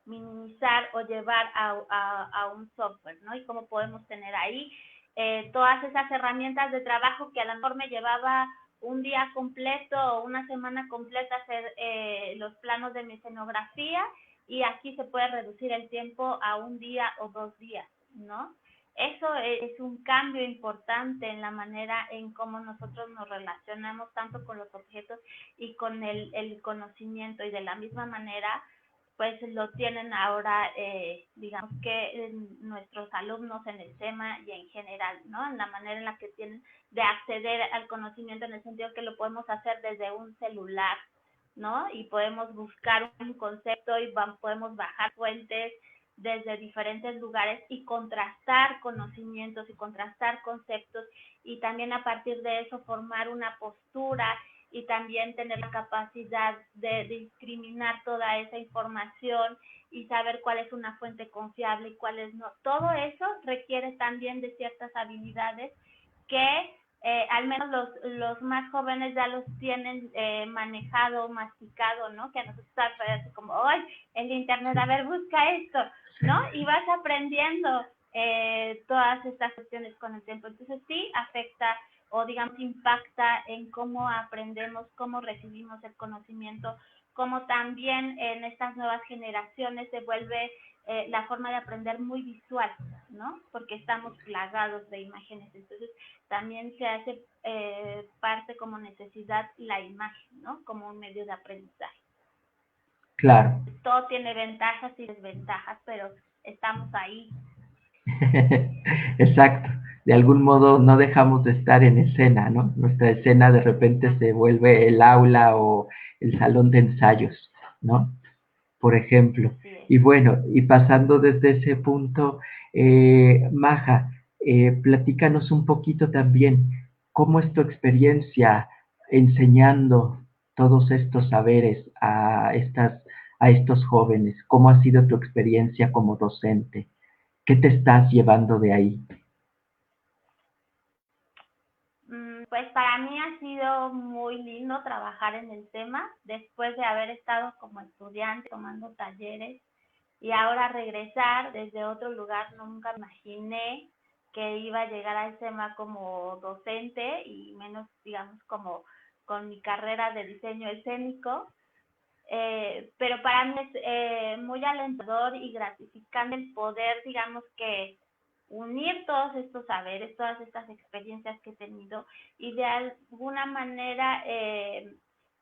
minimizar o llevar a un software, ¿no? Y cómo podemos tener ahí todas esas herramientas de trabajo que a lo mejor me llevaba un día completo o una semana completa hacer los planos de mi escenografía y aquí se puede reducir el tiempo a un día o 2 días, ¿no? Eso es un cambio importante en la manera en cómo nosotros nos relacionamos tanto con los objetos y con el conocimiento y de la misma manera pues lo tienen ahora, digamos que nuestros alumnos en el tema y en general, ¿no? En la manera en la que tienen de acceder al conocimiento en el sentido que lo podemos hacer desde un celular, ¿no? Y podemos buscar un concepto y podemos bajar fuentes desde diferentes lugares y contrastar conocimientos y contrastar conceptos y también a partir de eso formar una postura y también tener la capacidad de discriminar toda esa información y saber cuál es una fuente confiable y cuál es no. Todo eso requiere también de ciertas habilidades que al menos los más jóvenes ya los tienen manejado, masticado, ¿no? Que a nosotros parece como, ¡ay! El internet, a ver, busca esto, ¿no? Y vas aprendiendo todas estas cuestiones con el tiempo. Entonces sí afecta o digamos impacta en cómo aprendemos, cómo recibimos el conocimiento, cómo también en estas nuevas generaciones se vuelve la forma de aprender muy visual, ¿no? Porque estamos plagados de imágenes, entonces también se hace parte como necesidad la imagen, ¿no? Como un medio de aprendizaje. Claro. Todo tiene ventajas y desventajas, pero estamos ahí. Exacto. De algún modo no dejamos de estar en escena, ¿no? Nuestra escena de repente se vuelve el aula o el salón de ensayos, ¿no? Por ejemplo. Así es. Y bueno, y pasando desde ese punto, Maja, platícanos un poquito también, ¿cómo es tu experiencia enseñando todos estos saberes a estos jóvenes? ¿Cómo ha sido tu experiencia como docente? ¿Qué te estás llevando de ahí? Pues para mí ha sido muy lindo trabajar en el tema después de haber estado como estudiante tomando talleres y ahora regresar desde otro lugar. Nunca imaginé que iba a llegar al tema como docente y menos, digamos, como con mi carrera de diseño escénico. Pero para mí es muy alentador y gratificante el poder, digamos que unir todos estos saberes, todas estas experiencias que he tenido y de alguna manera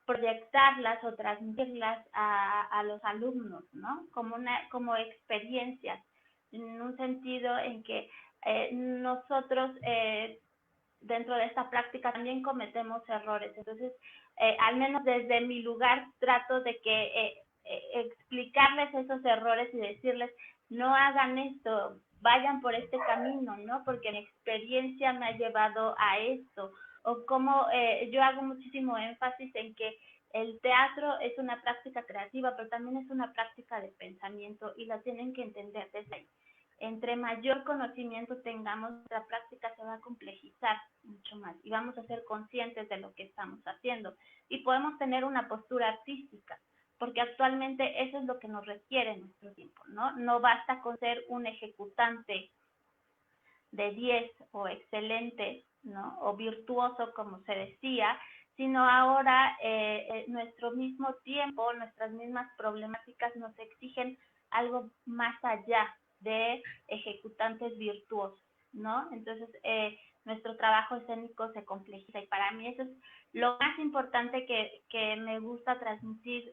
proyectarlas o transmitirlas a los alumnos, ¿no? Como experiencias, en un sentido en que nosotros dentro de esta práctica también cometemos errores. Entonces, al menos desde mi lugar trato de que explicarles esos errores y decirles, no hagan esto, vayan por este camino, ¿no? Porque mi experiencia me ha llevado a esto. O como yo hago muchísimo énfasis en que el teatro es una práctica creativa, pero también es una práctica de pensamiento y la tienen que entender desde ahí. Entre mayor conocimiento tengamos, la práctica se va a complejizar mucho más y vamos a ser conscientes de lo que estamos haciendo y podemos tener una postura artística, porque actualmente eso es lo que nos requiere nuestro tiempo, ¿no? No basta con ser un ejecutante de 10 o excelente, ¿no? O virtuoso, como se decía, sino ahora nuestro mismo tiempo, nuestras mismas problemáticas nos exigen algo más allá de ejecutantes virtuosos, ¿no? Entonces, nuestro trabajo escénico se complejiza y para mí eso es lo más importante que me gusta transmitir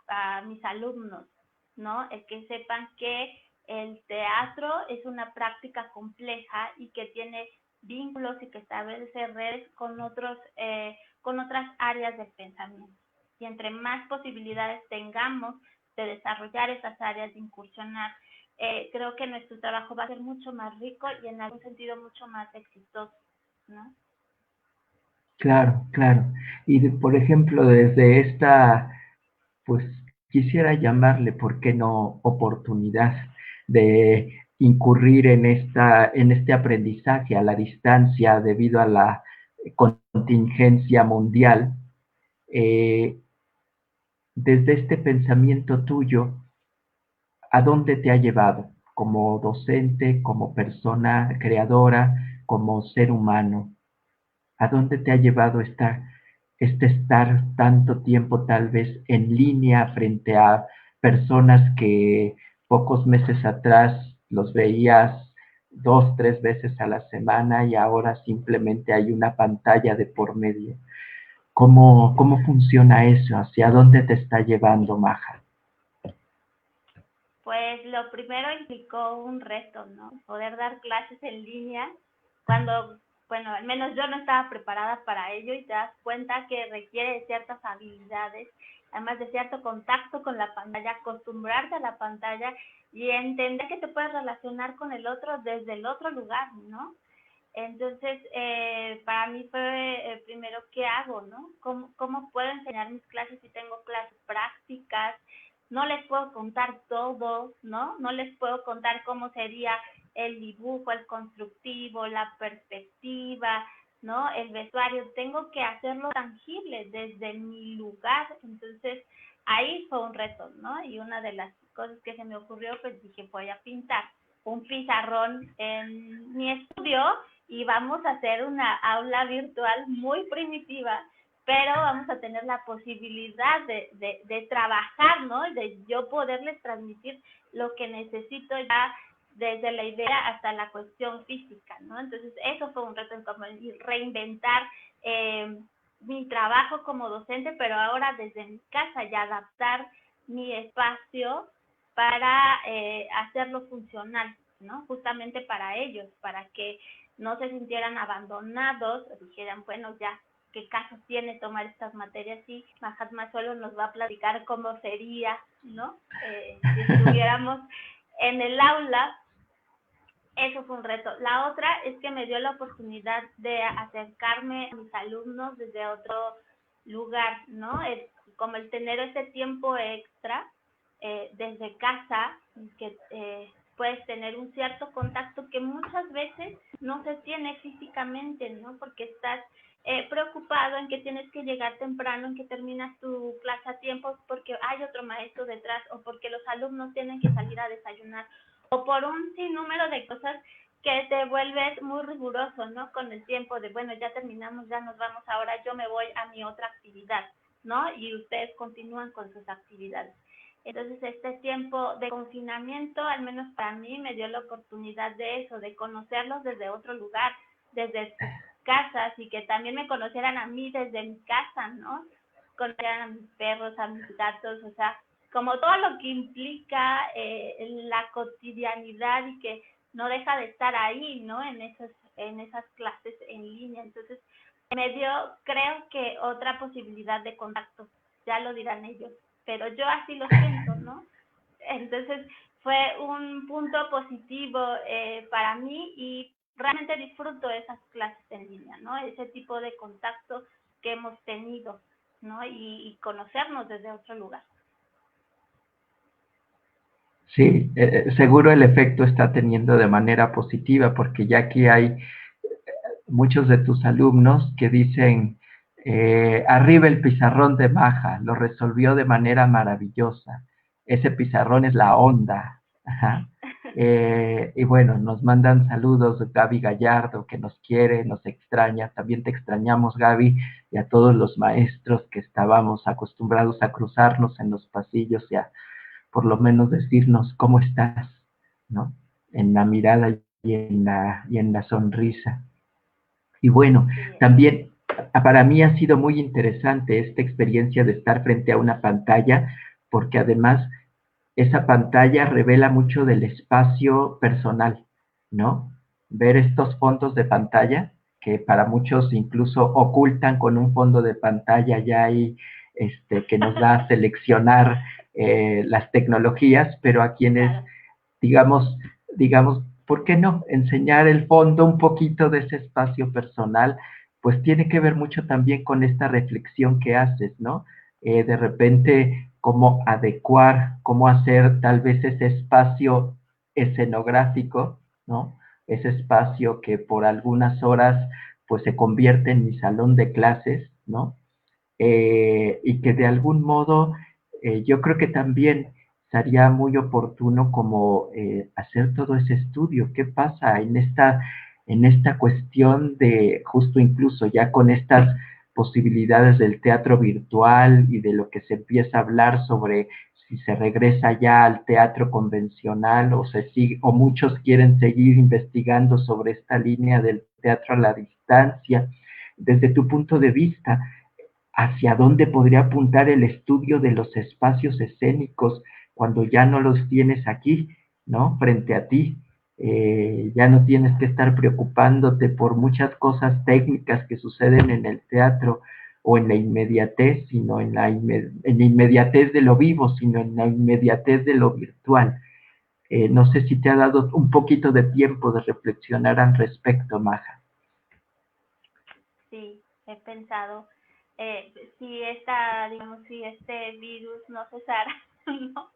a mis alumnos, ¿no? El que sepan que el teatro es una práctica compleja y que tiene vínculos y que establece redes con otras áreas del pensamiento. Y entre más posibilidades tengamos de desarrollar esas áreas, de incursionar, creo que nuestro trabajo va a ser mucho más rico y en algún sentido mucho más exitoso, ¿no? Claro, claro. Y por ejemplo, desde esta, pues quisiera llamarle, ¿por qué no?, oportunidad de incurrir en este aprendizaje a la distancia debido a la contingencia mundial. eh, Desde este pensamiento tuyo, ¿a dónde te ha llevado como docente, como persona creadora, como ser humano? ¿A dónde te ha llevado este estar tanto tiempo tal vez en línea frente a personas que pocos meses atrás los veías 2, 3 veces a la semana y ahora simplemente hay una pantalla de por medio? ¿Cómo funciona eso? ¿Hacia dónde te está llevando, Maja? Pues lo primero implicó un reto, ¿no? Poder dar clases en línea cuando, bueno, al menos yo no estaba preparada para ello y te das cuenta que requiere de ciertas habilidades, además de cierto contacto con la pantalla, acostumbrarte a la pantalla y entender que te puedes relacionar con el otro desde el otro lugar, ¿no? Entonces, para mí fue primero, ¿qué hago, no? ¿Cómo puedo enseñar mis clases si tengo clases prácticas? No les puedo contar todo, ¿no? No les puedo contar cómo sería el dibujo, el constructivo, la perspectiva, ¿no? El vestuario. Tengo que hacerlo tangible desde mi lugar. Entonces, ahí fue un reto, ¿no? Y una de las cosas que se me ocurrió, pues dije, voy a pintar un pizarrón en mi estudio y vamos a hacer una aula virtual muy primitiva, pero vamos a tener la posibilidad de trabajar, ¿no? De yo poderles transmitir lo que necesito ya desde la idea hasta la cuestión física, ¿no? Entonces, eso fue un reto en como reinventar mi trabajo como docente, pero ahora desde mi casa y adaptar mi espacio para hacerlo funcional, ¿no? Justamente para ellos, para que no se sintieran abandonados, dijeran, bueno, ya, ¿qué caso tiene tomar estas materias? Y Mahatma solo nos va a platicar cómo sería, ¿no? Si estuviéramos en el aula. Eso fue un reto. La otra es que me dio la oportunidad de acercarme a mis alumnos desde otro lugar, ¿no? Como el tener ese tiempo extra desde casa, que puedes tener un cierto contacto que muchas veces no se tiene físicamente, ¿no? Porque estás preocupado en que tienes que llegar temprano, en que terminas tu clase a tiempo, porque hay otro maestro detrás o porque los alumnos tienen que salir a desayunar o por un sinnúmero de cosas que te vuelves muy riguroso, ¿no? Con el tiempo de, bueno, ya terminamos, ya nos vamos, ahora yo me voy a mi otra actividad, ¿no? Y ustedes continúan con sus actividades. Entonces, este tiempo de confinamiento, al menos para mí, me dio la oportunidad de eso, de conocerlos desde otro lugar, desde sus casas y que también me conocieran a mí desde mi casa, ¿no? conocieran a mis perros, a mis gatos, o sea, como todo lo que implica la cotidianidad y que no deja de estar ahí, ¿no? En esas clases en línea. Entonces, me dio, creo que otra posibilidad de contacto, ya lo dirán ellos, pero yo así lo siento, ¿no? Entonces, fue un punto positivo para mí y realmente disfruto esas clases en línea, ¿no? Ese tipo de contacto que hemos tenido, ¿no? Y conocernos desde otro lugar. Sí, seguro el efecto está teniendo de manera positiva, porque ya aquí hay muchos de tus alumnos que dicen, arriba el pizarrón de Maja, lo resolvió de manera maravillosa. Ese pizarrón es la onda. Ajá. Y bueno, nos mandan saludos Gaby Gallardo, que nos quiere, nos extraña. También te extrañamos, Gaby, y a todos los maestros que estábamos acostumbrados a cruzarnos en los pasillos y a por lo menos decirnos cómo estás, ¿no? En la mirada y en la sonrisa. Y bueno, Sí, también para mí ha sido muy interesante esta experiencia de estar frente a una pantalla, porque además esa pantalla revela mucho del espacio personal, ¿no? Ver estos fondos de pantalla, que para muchos incluso ocultan con un fondo de pantalla ya ahí, que nos da a seleccionar las tecnologías, pero a quienes, claro. digamos, digamos, ¿por qué no? Enseñar el fondo, un poquito de ese espacio personal, pues tiene que ver mucho también con esta reflexión que haces, ¿no? De repente, cómo adecuar, cómo hacer tal vez ese espacio escenográfico, ¿no? Ese espacio que por algunas horas, pues se convierte en mi salón de clases, ¿no? Y que de algún modo yo creo que también sería muy oportuno como hacer todo ese estudio. ¿Qué pasa en esta cuestión de justo incluso ya con estas posibilidades del teatro virtual y de lo que se empieza a hablar sobre si se regresa ya al teatro convencional o se sigue, o muchos quieren seguir investigando sobre esta línea del teatro a la distancia? Desde tu punto de vista, hacia dónde podría apuntar el estudio de los espacios escénicos cuando ya no los tienes aquí, ¿no? Frente a ti. Ya no tienes que estar preocupándote por muchas cosas técnicas que suceden en el teatro o en la inmediatez, sino en en la inmediatez de lo vivo, sino en la inmediatez de lo virtual. No sé si te ha dado un poquito de tiempo de reflexionar al respecto, Maja. Sí, he pensado, digamos, si este virus no cesara, ¿no?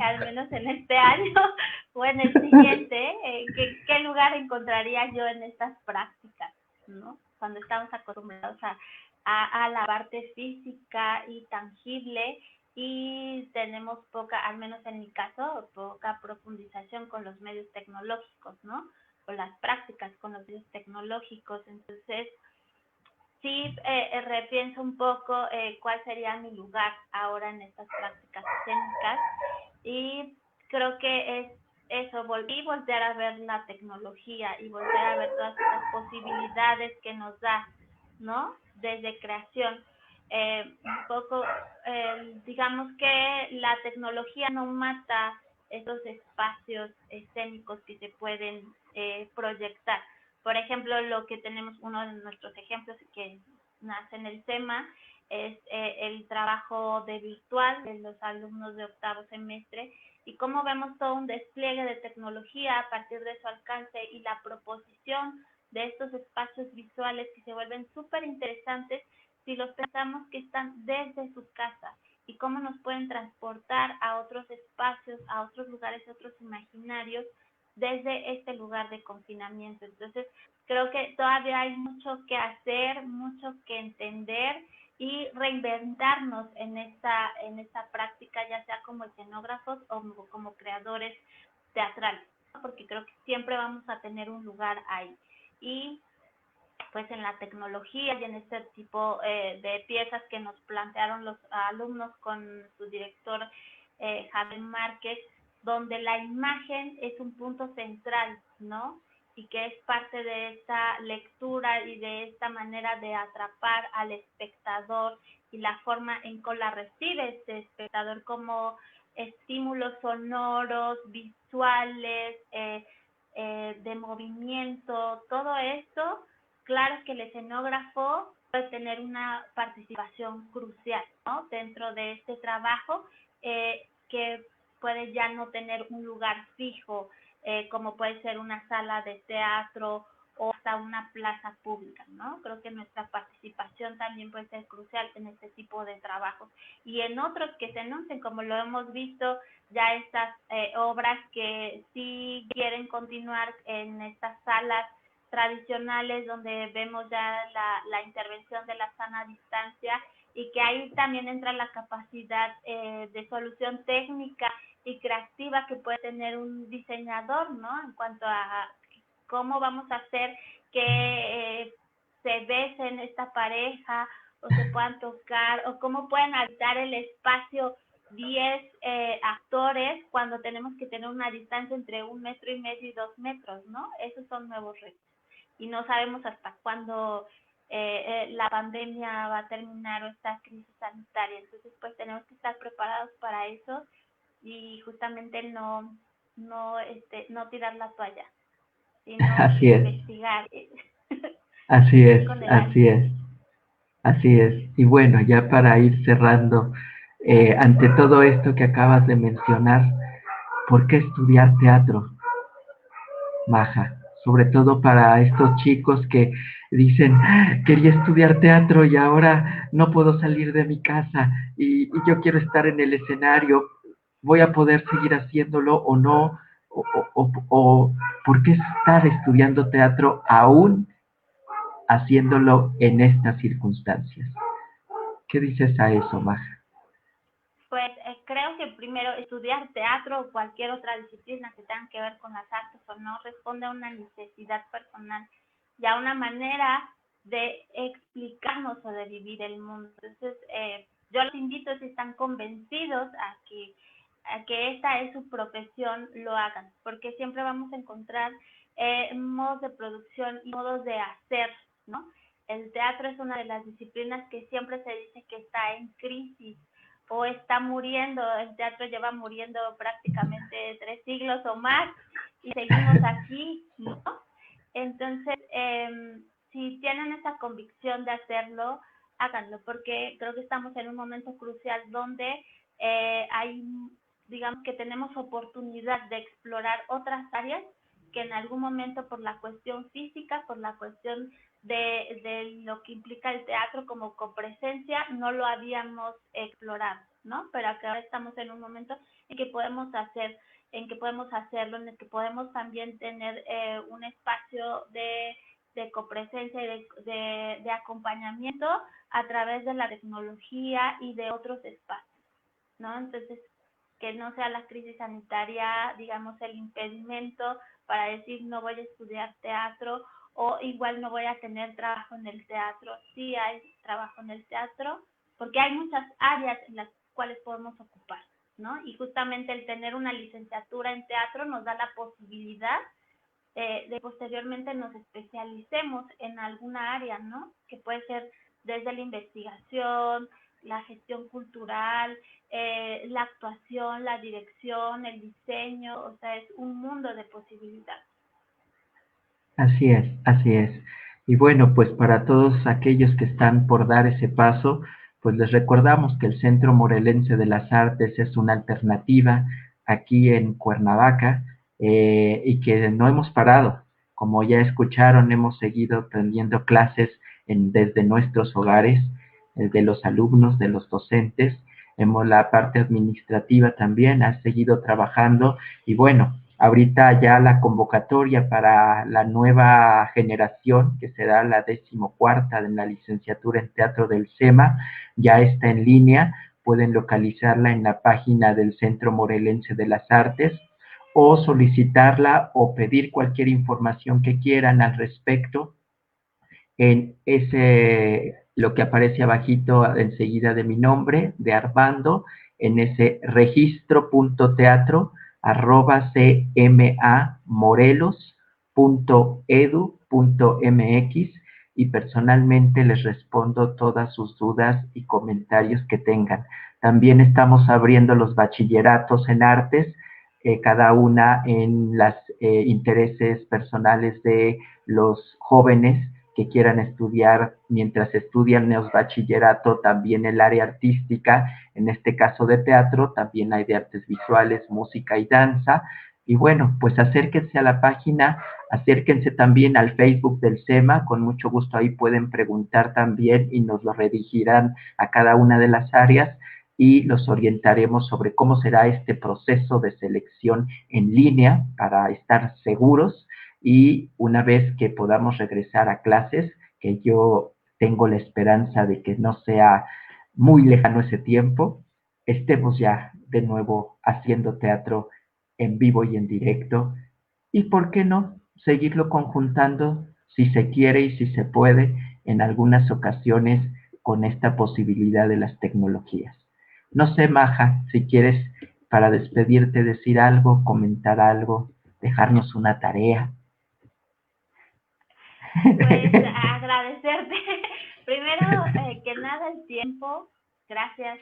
Al menos en este año o en el siguiente, ¿qué lugar encontraría yo en estas prácticas, ¿no? Cuando estamos acostumbrados a la parte física y tangible y tenemos poca, al menos en mi caso, poca profundización con los medios tecnológicos, ¿no? O las prácticas con los medios tecnológicos. Entonces, sí repienso un poco cuál sería mi lugar ahora en estas prácticas escénicas y creo que es eso, voltear a ver la tecnología y voltear a ver todas estas posibilidades que nos da, ¿no? Desde creación. Un poco, digamos que la tecnología no mata esos espacios escénicos que se pueden proyectar. Por ejemplo, lo que tenemos, uno de nuestros ejemplos que nace en el tema, es el trabajo de virtual de los alumnos de octavo semestre y cómo vemos todo un despliegue de tecnología a partir de su alcance y la proposición de estos espacios visuales que se vuelven súper interesantes si los pensamos que están desde su casa y cómo nos pueden transportar a otros espacios, a otros lugares, a otros imaginarios desde este lugar de confinamiento. Entonces, creo que todavía hay mucho que hacer, mucho que entender y reinventarnos en esta práctica, ya sea como escenógrafos o como creadores teatrales, ¿no? Porque creo que siempre vamos a tener un lugar ahí. Y pues en la tecnología y en este tipo de piezas que nos plantearon los alumnos con su director Javier Márquez, donde la imagen es un punto central, ¿no? Y que es parte de esta lectura y de esta manera de atrapar al espectador y la forma en que la recibe este espectador, como estímulos sonoros, visuales, de movimiento, todo esto. Claro que el escenógrafo puede tener una participación crucial, ¿no?, dentro de este trabajo, que puede ya no tener un lugar fijo, como puede ser una sala de teatro o hasta una plaza pública, ¿no? Creo que nuestra participación también puede ser crucial en este tipo de trabajos. Y en otros que se anuncien, como lo hemos visto, ya estas obras que sí quieren continuar en estas salas tradicionales donde vemos ya la intervención de la sana distancia, y que ahí también entra la capacidad de solución técnica y creativa que puede tener un diseñador, ¿no?, en cuanto a cómo vamos a hacer que se besen esta pareja o se puedan tocar, o cómo pueden habitar el espacio 10 actores cuando tenemos que tener una distancia entre 1,5 metros y 2 metros, ¿no? Esos son nuevos retos. Y no sabemos hasta cuándo la pandemia va a terminar, o esta crisis sanitaria. Entonces, pues tenemos que estar preparados para eso y justamente no tirar la toalla, sino Así es, investigar. así Seguir es, con el así ánimo. es, así es. Y bueno, ya para ir cerrando, ante todo esto que acabas de mencionar, ¿por qué estudiar teatro, Maja? Sobre todo para estos chicos que dicen, quería estudiar teatro y ahora no puedo salir de mi casa y yo quiero estar en el escenario, ¿voy a poder seguir haciéndolo o no? O ¿por qué estar estudiando teatro aún haciéndolo en estas circunstancias? ¿Qué dices a eso, Maja? Pues creo que primero estudiar teatro o cualquier otra disciplina que tenga que ver con las artes o no responde a una necesidad personal y a una manera de explicarnos o de vivir el mundo. Entonces, yo los invito, si están convencidos a que esta es su profesión, lo hagan, porque siempre vamos a encontrar modos de producción y modos de hacer, ¿no? El teatro es una de las disciplinas que siempre se dice que está en crisis o está muriendo. El teatro lleva muriendo prácticamente 3 siglos o más y seguimos aquí, ¿no? Entonces, si tienen esa convicción de hacerlo, háganlo, porque creo que estamos en un momento crucial donde digamos que tenemos oportunidad de explorar otras áreas que en algún momento, por la cuestión física, por la cuestión de lo que implica el teatro como copresencia, no lo habíamos explorado, ¿no? Pero acá estamos en un momento en que podemos hacerlo, en el que podemos también tener un espacio de copresencia y de acompañamiento a través de la tecnología y de otros espacios, ¿no? Entonces, que no sea la crisis sanitaria, digamos, el impedimento para decir no voy a estudiar teatro, o igual no voy a tener trabajo en el teatro. Sí hay trabajo en el teatro, porque hay muchas áreas en las cuales podemos ocupar, ¿no? Y justamente el tener una licenciatura en teatro nos da la posibilidad de posteriormente nos especialicemos en alguna área, ¿no? Que puede ser desde la investigación, la gestión cultural, la actuación, la dirección, el diseño, o sea, es un mundo de posibilidades. Así es, así es. Y bueno, pues para todos aquellos que están por dar ese paso, pues les recordamos que el Centro Morelense de las Artes es una alternativa aquí en Cuernavaca, y que no hemos parado. Como ya escucharon, hemos seguido teniendo clases desde nuestros hogares, de los alumnos, de los docentes. Hemos la parte administrativa también ha seguido trabajando y bueno, ahorita ya la convocatoria para la nueva generación, que será la 14ª en la licenciatura en teatro del SEMA, ya está en línea. Pueden localizarla en la página del Centro Morelense de las Artes o solicitarla o pedir cualquier información que quieran al respecto en lo que aparece abajito enseguida de mi nombre, de Armando, en ese registro.teatro@cmamorelos.edu.mx y personalmente les respondo todas sus dudas y comentarios que tengan. También estamos abriendo los bachilleratos en artes, cada una en los intereses personales de los jóvenes que quieran estudiar mientras estudian el bachillerato, también el área artística, en este caso de teatro, también hay de artes visuales, música y danza. Y bueno, pues acérquense a la página, acérquense también al Facebook del SEMA, con mucho gusto ahí pueden preguntar también y nos lo redirigirán a cada una de las áreas y los orientaremos sobre cómo será este proceso de selección en línea para estar seguros y una vez que podamos regresar a clases, que yo tengo la esperanza de que no sea muy lejano ese tiempo, estemos ya de nuevo haciendo teatro en vivo y en directo y por qué no seguirlo conjuntando si se quiere y si se puede en algunas ocasiones con esta posibilidad de las tecnologías. No sé, Maja, si quieres para despedirte decir algo, comentar algo, dejarnos una tarea. Pues agradecerte primero que nada el tiempo, gracias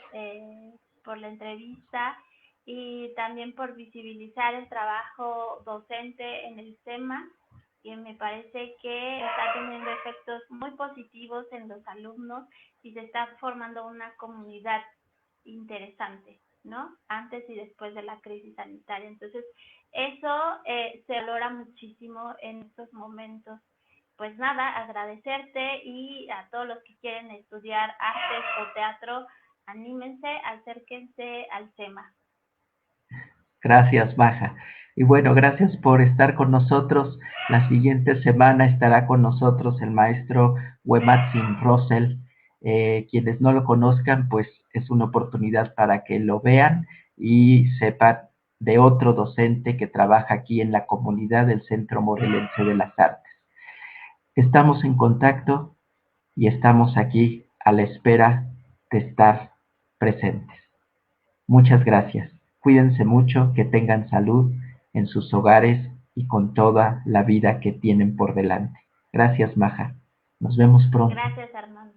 por la entrevista y también por visibilizar el trabajo docente en el SEMA, que me parece que está teniendo efectos muy positivos en los alumnos y se está formando una comunidad interesante, ¿no? Antes y después de la crisis sanitaria. Entonces, eso se valora muchísimo en estos momentos. Pues nada, agradecerte y a todos los que quieren estudiar artes o teatro, anímense, acérquense al SEMA. Gracias, Maja. Y bueno, gracias por estar con nosotros. La siguiente semana estará con nosotros el maestro Wematsin Russell. Quienes no lo conozcan, pues es una oportunidad para que lo vean y sepan de otro docente que trabaja aquí en la comunidad del Centro Morelense de las Artes. Estamos en contacto y estamos aquí a la espera de estar presentes. Muchas gracias. Cuídense mucho, que tengan salud en sus hogares y con toda la vida que tienen por delante. Gracias, Maja. Nos vemos pronto. Gracias, Armando.